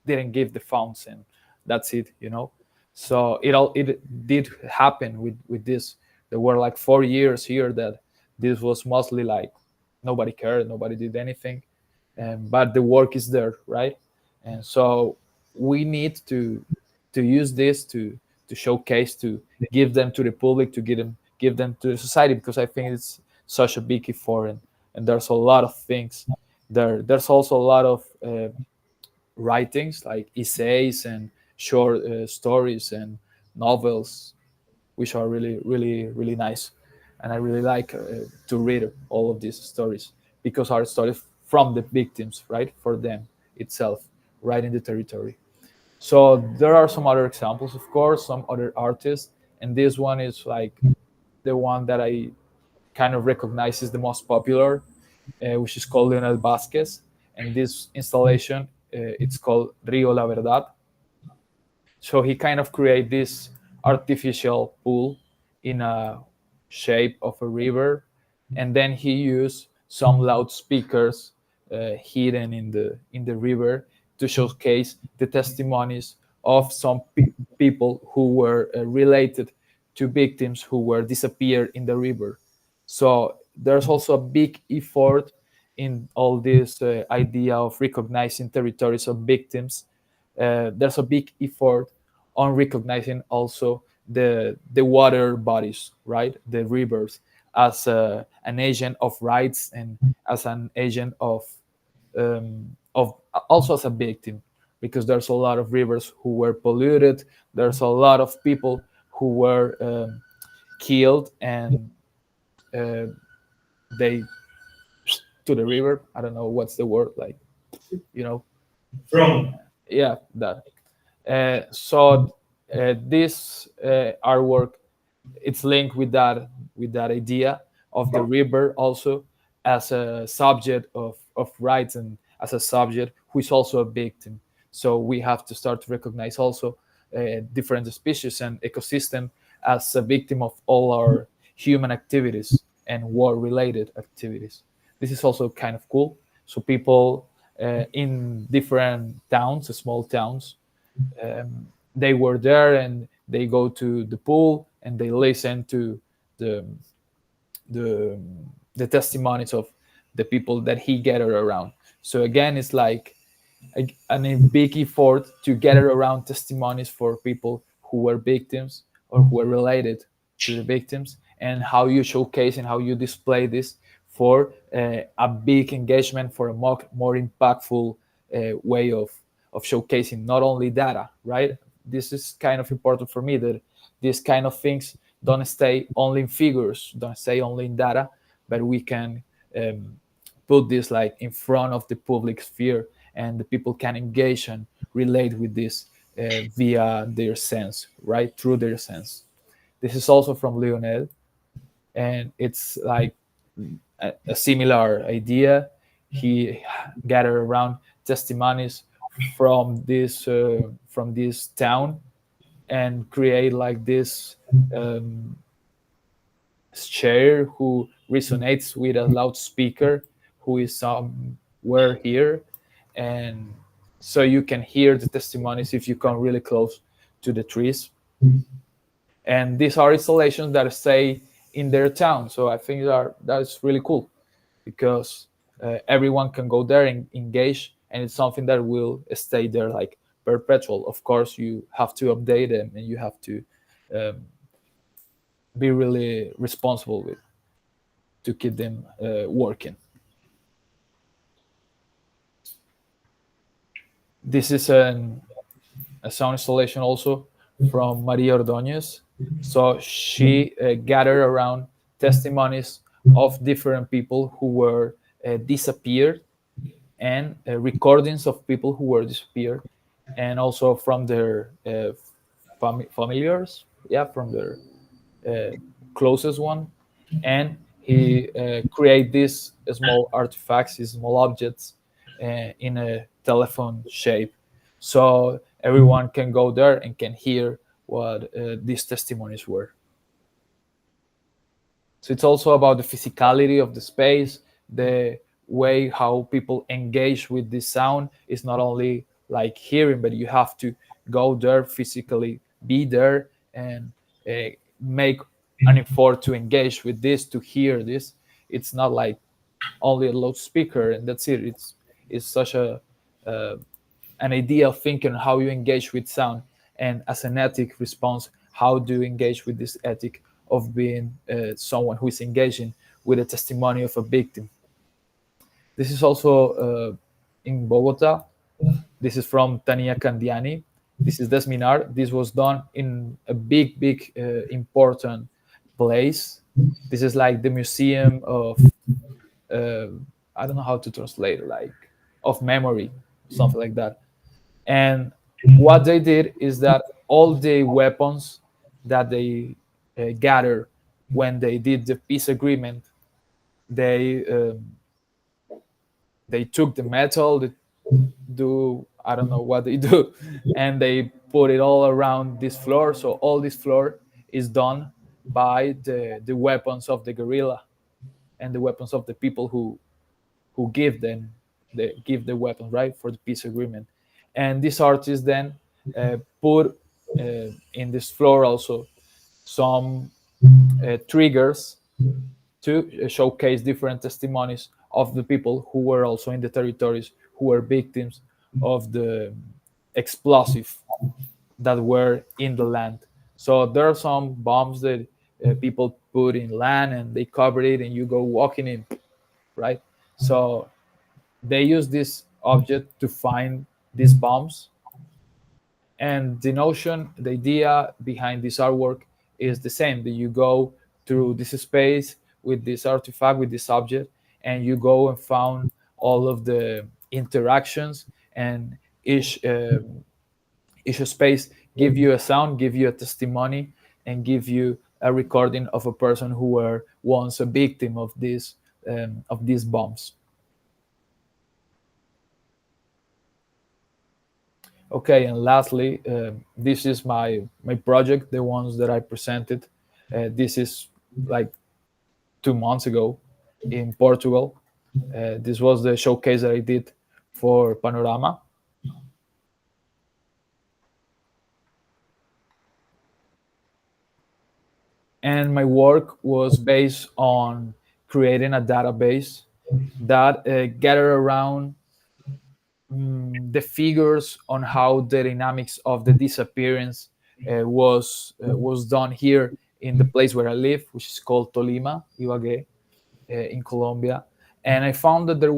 didn't give the funds, and that's it, you know. So it did happen with this. There were like 4 years here that this was mostly like nobody cared, nobody did anything, but the work is there, right? And so we need to use this to showcase, to give them to the public, to give them to the society, because I think it's such a big effort, and there's a lot of things there. There's also a lot of writings like essays and short stories and novels, which are really, really, really nice. And I really like to read all of these stories because are stories from the victims, right? For them itself, right in the territory. So there are some other examples, of course, some other artists, and this one is like the one that I kind of recognize is the most popular, which is called Leonel Vasquez. And this installation, it's called Rio La Verdad. So he kind of create this artificial pool in a shape of a river, and then he used some loudspeakers hidden in the river to showcase the testimonies of some people who were related to victims who were disappeared in the river. So there's also a big effort in all this idea of recognizing territories of victims. There's a big effort on recognizing also the water bodies, right, the rivers, as an agent of rights and as an agent of also as a victim, because there's a lot of rivers who were polluted. There's a lot of people who were killed, and they to the river. I don't know what's the word, like, you know. From. Yeah, that. So this artwork, it's linked with that idea of the river also as a subject of rights and as a subject who is also a victim. So we have to start to recognize also different species and ecosystem as a victim of all our human activities and war-related activities. This is also kind of cool. So people in different towns, small towns, they were there and they go to the pool and they listen to the the the testimonies of the people that he gathered around. So again, it's like a big effort to gather around testimonies for people who were victims or who were related to the victims, and how you showcase and how you display this for a big engagement, for a more impactful way of showcasing not only data, right? This is kind of important for me, that these kind of things don't stay only in figures, don't stay only in data, but we can put this like in front of the public sphere, and the people can engage and relate with this via their sense, right? Through their sense. This is also from Lionel, and it's like a similar idea. He gathered around testimonies from this town and create like this chair who resonates with a loudspeaker who is somewhere here, and so you can hear the testimonies if you come really close to the trees. And these are installations that stay in their town, so I think that's really cool, because everyone can go there and engage, and it's something that will stay there like perpetual. Of course, you have to update them and you have to be really responsible with to keep them working. This is a sound installation also from Maria Ordóñez. So she gathered around testimonies of different people who were disappeared, and recordings of people who were disappeared, and also from their familiars, yeah, from their uh, closest one. And he create these small artifacts, these small objects in a telephone shape, so everyone can go there and can hear what these testimonies were. So it's also about the physicality of the space, the way how people engage with this sound is not only like hearing, but you have to go there physically, be there, and uh, make an effort to engage with this, to hear this. It's not like only a loudspeaker and that's it. It's such a uh, an idea of thinking how you engage with sound, and as an ethic response, how do you engage with this ethic of being someone who is engaging with a testimony of a victim. This is also in Bogota. This is from Tania Candiani. This is Desminar. This was done in a big, important place. This is like the museum of, uh, I don't know how to translate, like of memory, something like that. And what they did is that all the weapons that they gathered when they did the peace agreement, they they took the metal, they do, I don't know what they do, and they put it all around this floor. So all this floor is done by the weapons of the guerrilla and the weapons of the people who give them, they give the weapon, right, for the peace agreement. And these artists then put in this floor also some triggers to showcase different testimonies of the people who were also in the territories, who were victims of the explosive that were in the land. So there are some bombs that people put in land and they cover it and you go walking in, right? So they use this object to find these bombs. And the notion, the idea behind this artwork is the same, that you go through this space with this artifact, with this object, and you go and found all of the interactions, and each each space give you a sound, give you a testimony, and give you a recording of a person who were once a victim of these bombs. Okay, and lastly, this is my project, the ones that I presented. This is like 2 months ago in Portugal. This was the showcase that I did for Panorama. And my work was based on creating a database that gathered around the figures on how the dynamics of the disappearance was done here in the place where I live, which is called Tolima, Ibagué, in Colombia. And I found that there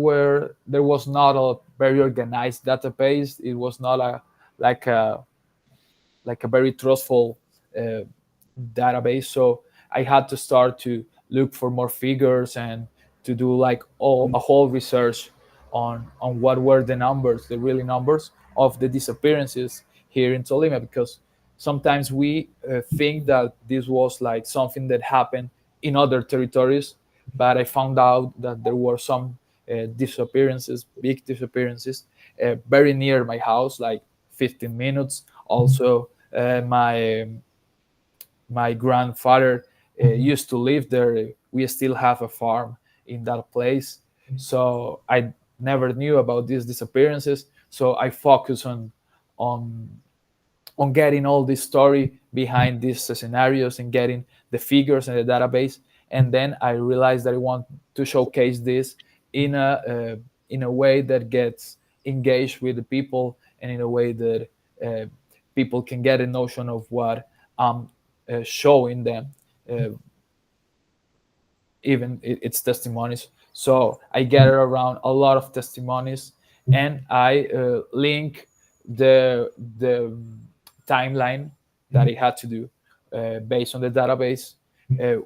was not a very organized database. It was not like a like a very trustful uh, database. So I had to start to look for more figures and to do like a whole research on what were the numbers, the really numbers of the disappearances here in Tolima, because sometimes we think that this was like something that happened in other territories, but I found out that there were some disappearances, big disappearances, very near my house, like 15 minutes. Also, my grandfather used to live there. We still have a farm in that place, so I never knew about these disappearances. So I focus on on getting all this story behind these scenarios and getting the figures in the database. And then I realized that I want to showcase this in a way that gets engaged with the people and in a way that people can get a notion of what I'm showing them, even its testimonies. So I gather around a lot of testimonies, and I link the timeline that I had to do based on the database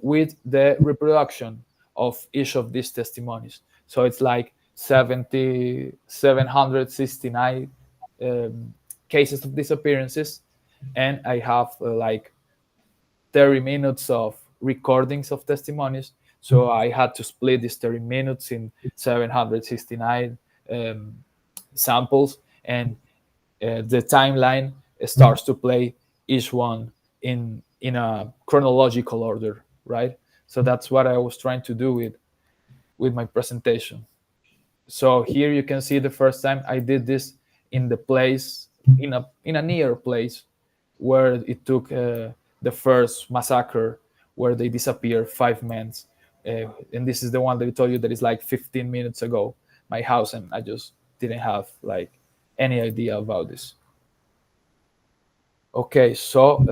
with the reproduction of each of these testimonies. So it's like 769 cases of disappearances, and I have like 30 minutes of recordings of testimonies. So I had to split these 30 minutes in 769 samples, and the timeline starts to play each one in a chronological order, right? So that's what I was trying to do with my presentation. So here you can see the first time I did this in the place, in a near place where it took the first massacre, where they disappeared 5 men. And this is the one that I told you that is like 15 minutes ago, my house, and I just didn't have like any idea about this. Okay, so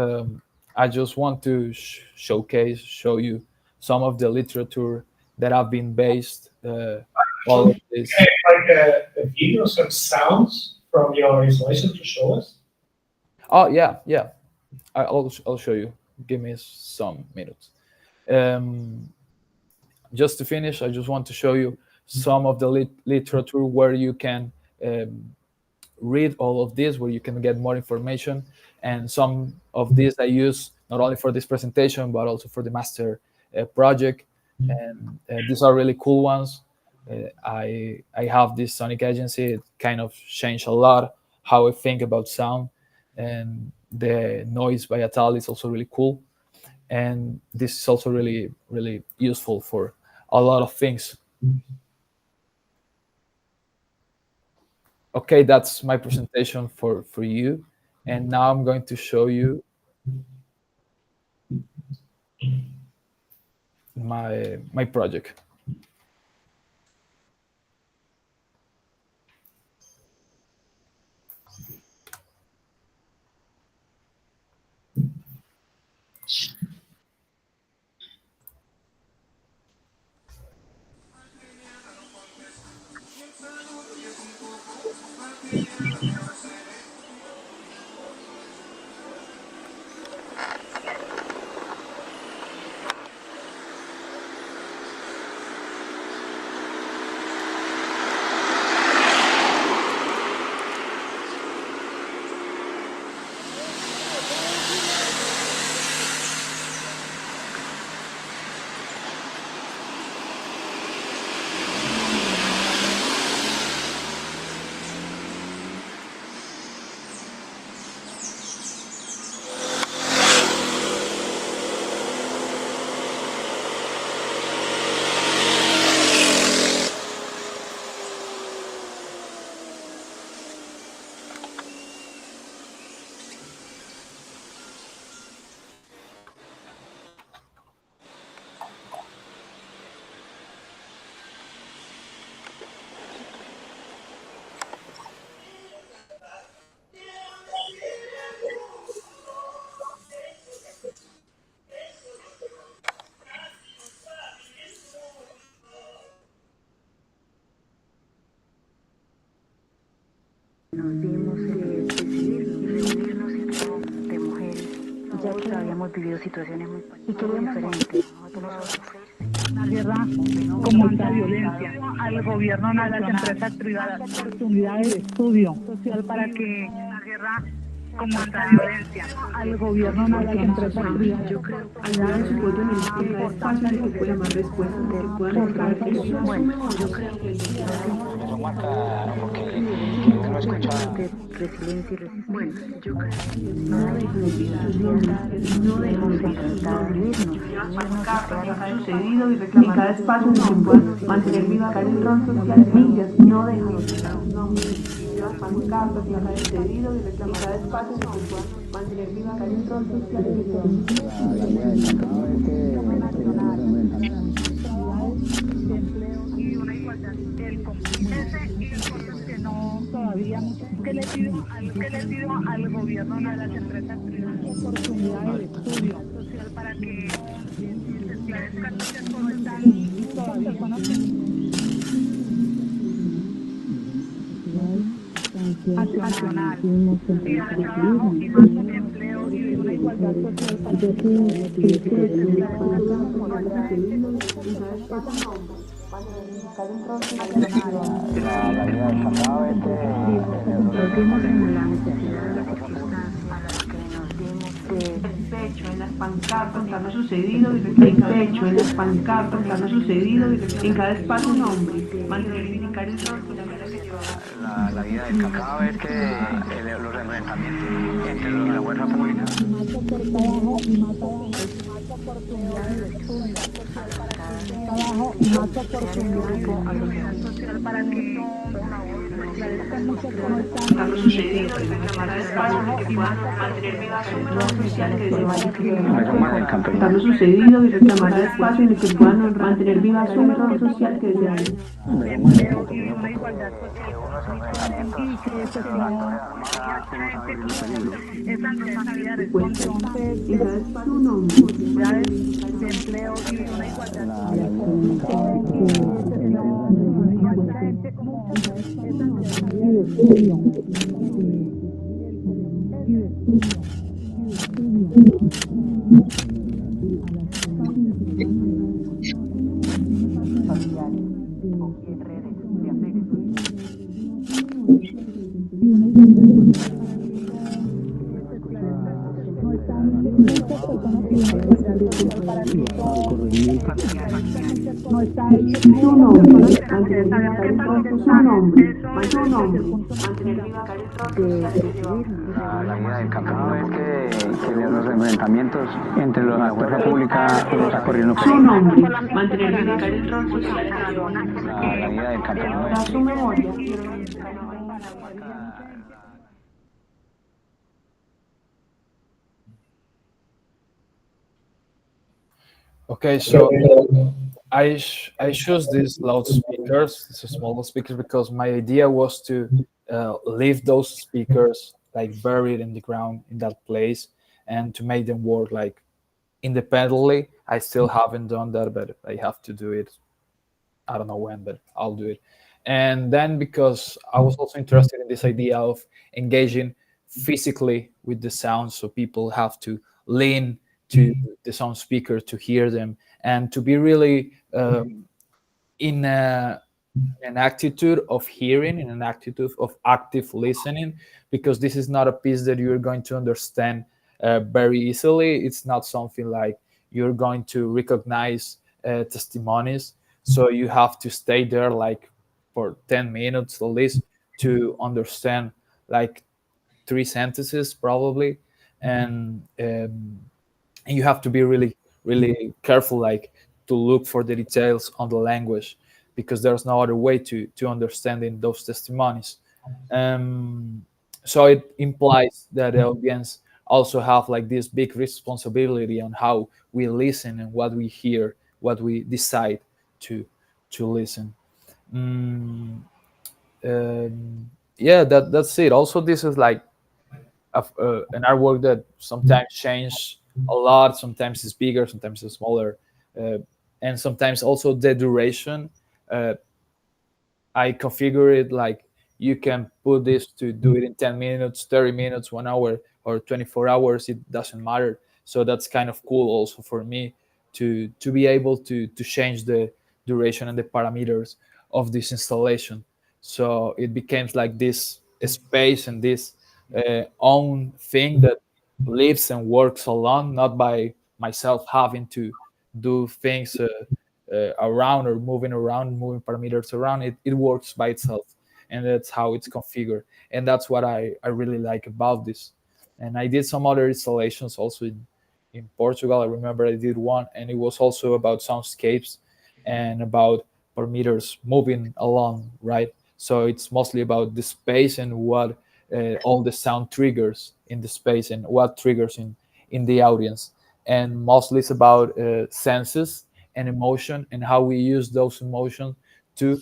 I just want to show you some of the literature that have been based all of this. Can I have like a video, some sounds from your installation to show us? Oh yeah, yeah. I'll show you. Give me some minutes. Just to finish, I just want to show you some of the literature where you can read all of this, where you can get more information. And some of this I use not only for this presentation, but also for the master project. And these are really cool ones. I have this sonic agency. It kind of changed a lot how I think about sound. And the noise by Atal is also really cool. And this is also really, really useful for a lot of things. Okay, that's my presentation for you. And now I'm going to show you my project. Nos vimos decidir y reunirnos en pro de mujeres, ya que habíamos vivido situaciones muy diferentes. La guerra como esta violencia al gobierno nacional, a las empresas privadas, oportunidades de estudio social para que la guerra como esta violencia al gobierno nacional, a las empresas privadas. Yo creo que ayudar a su pueblo en el espacio de que pueda más respuestas, que puedan lograr eso. bueno, yo creo que Eso marca porque uno escucha. de resiliencia y resistencia. Bueno, yo creo que No dejan de vivir, no dejan de vivirnos. Ha sucedido y reclamar cada espacio en el que puedan mantener viva cada entorno social. Millas no dejan de vivir. Pancartas, la ha sucedido y reclamar cada espacio en el que puedan mantener viva cada entorno social. Y una igualdad, el cómplice y los que no todavía muchas que le pido al gobierno y a las empresas privadas oportunidades de estudio social para que se esclarezcan muchas cosas todavía personas nacional y al trabajo y más empleo y una igualdad social para La vida del cacao es Nos vimos en la necesidad de la circunstancia a la que nos dimos El pecho en las pancartas, lo sucedido y el pecho en las pancartas, lo sucedido y en cada espacio un hombre, mantener y indicar el rol de la vida que llevaba. la vida del cacao es que los enfrentamientos entre la fuerza pública. trabajo y más oportunidades social para que esclarezcan muchas cosas. Lo sucedido y reclamar espacio que puedan mantener viva su rol social que desean. Lo sucedido y reclamar espacio en el que puedan mantener viva su rol social que desean. Y una igualdad social y que se esa necesidad de entonces En cada espacio un hombre. oportunidades de empleo y una igualdad no está hecho Su nombre, mantener viva el rol, su nombre, mantener viva el rol social que llevaba. La vida del cacao es que los enfrentamientos entre la fuerza pública está corriendo. Su nombre, mantener viva el rol social que llevaba. La vida del cacao Da su memoria. Okay, so I chose these loudspeakers, these small speakers, because my idea was to leave those speakers like buried in the ground in that place and to make them work like independently. I still haven't done that, but I have to do it. I don't know when, but I'll do it. And then because I was also interested in this idea of engaging physically with the sound, so people have to lean to the sound speaker to hear them and to be really in an attitude of hearing, in an attitude of active listening, because this is not a piece that you're going to understand very easily. It's not something like you're going to recognize testimonies. So you have to stay there like for 10 minutes at least to understand like 3 sentences probably. And you have to be really really careful like to look for the details on the language, because there's no other way to understanding those testimonies. So it implies that the audience also have like this big responsibility on how we listen and what we hear, what we decide to listen. Yeah, that's it. Also, this is like an artwork that sometimes change a lot. Sometimes it's bigger, sometimes it's smaller, and sometimes also the duration. I configure it like you can put this to do it in 10 minutes, 30 minutes, 1 hour, or 24 hours. It doesn't matter. So that's kind of cool also for me to be able to change the duration and the parameters of this installation. So it becomes like this space and this own thing that lives and works alone, not by myself having to do things around or moving around, moving parameters around. It works by itself, and that's how it's configured. And that's what I really like about this. And I did some other installations also in Portugal. I remember I did one, and it was also about soundscapes and about parameters moving along, right? So it's mostly about the space and what all the sound triggers in the space and what triggers in the audience. And mostly it's about senses and emotion and how we use those emotions to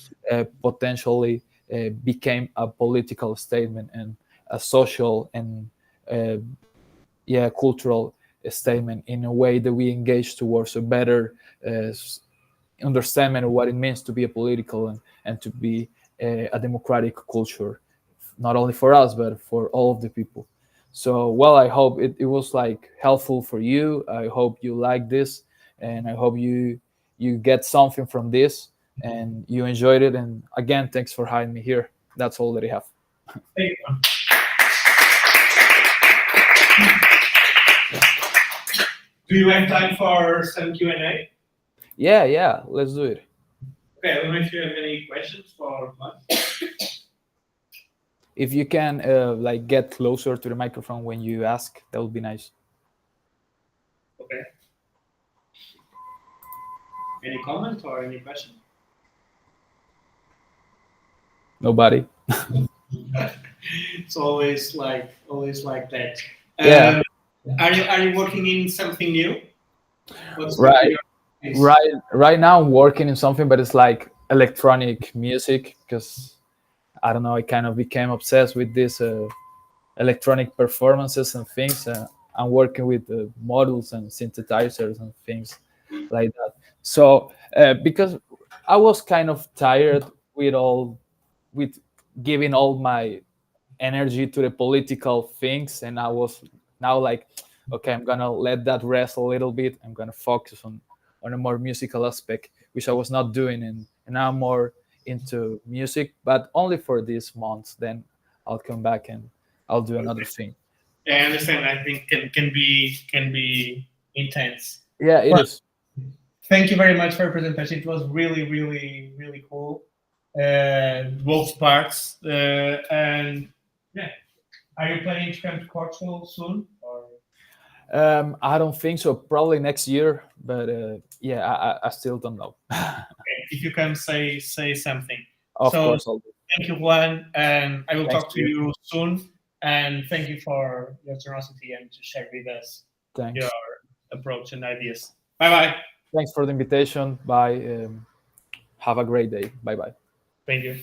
potentially became a political statement and a social and cultural statement, in a way that we engage towards a better understanding of what it means to be a political and to be a democratic culture, not only for us but for all of the people. So, well, I hope it was like helpful for you. I hope you like this, and I hope you get something from this and you enjoyed it. And again, thanks for having me here. That's all that I have. Thank you. Do you have time for some Q&A? Yeah, let's do it. Okay, I don't know if you have any questions for Juan. If you can like get closer to the microphone when you ask, that would be nice. Okay. Any comment or any question? Nobody. It's always like that. Yeah. Are you working in something new? Right now I'm working in something, but it's like electronic music, because I don't know, I kind of became obsessed with this electronic performances and things. I'm working with models and synthesizers and things like that. So because I was kind of tired with giving all my energy to the political things, and I was now like, okay, I'm gonna let that rest a little bit. I'm gonna focus on a more musical aspect, which I was not doing, and now I'm more into music, but only for this month. Then I'll come back and I'll do another thing. Yeah, I understand. I think can be intense. Yeah, it is. Thank you very much for your presentation. It was really cool. Both parts. And yeah, are you planning to come to Portugal soon? Or? I don't think so. Probably next year, but I still don't know. Okay. If you can say something. Of course, I'll do. Thank you, Juan, and I will Thanks talk to you soon. And thank you for your generosity and to share with us your approach and ideas. Bye-bye. Thanks for the invitation. Bye. Have a great day. Bye-bye. Thank you.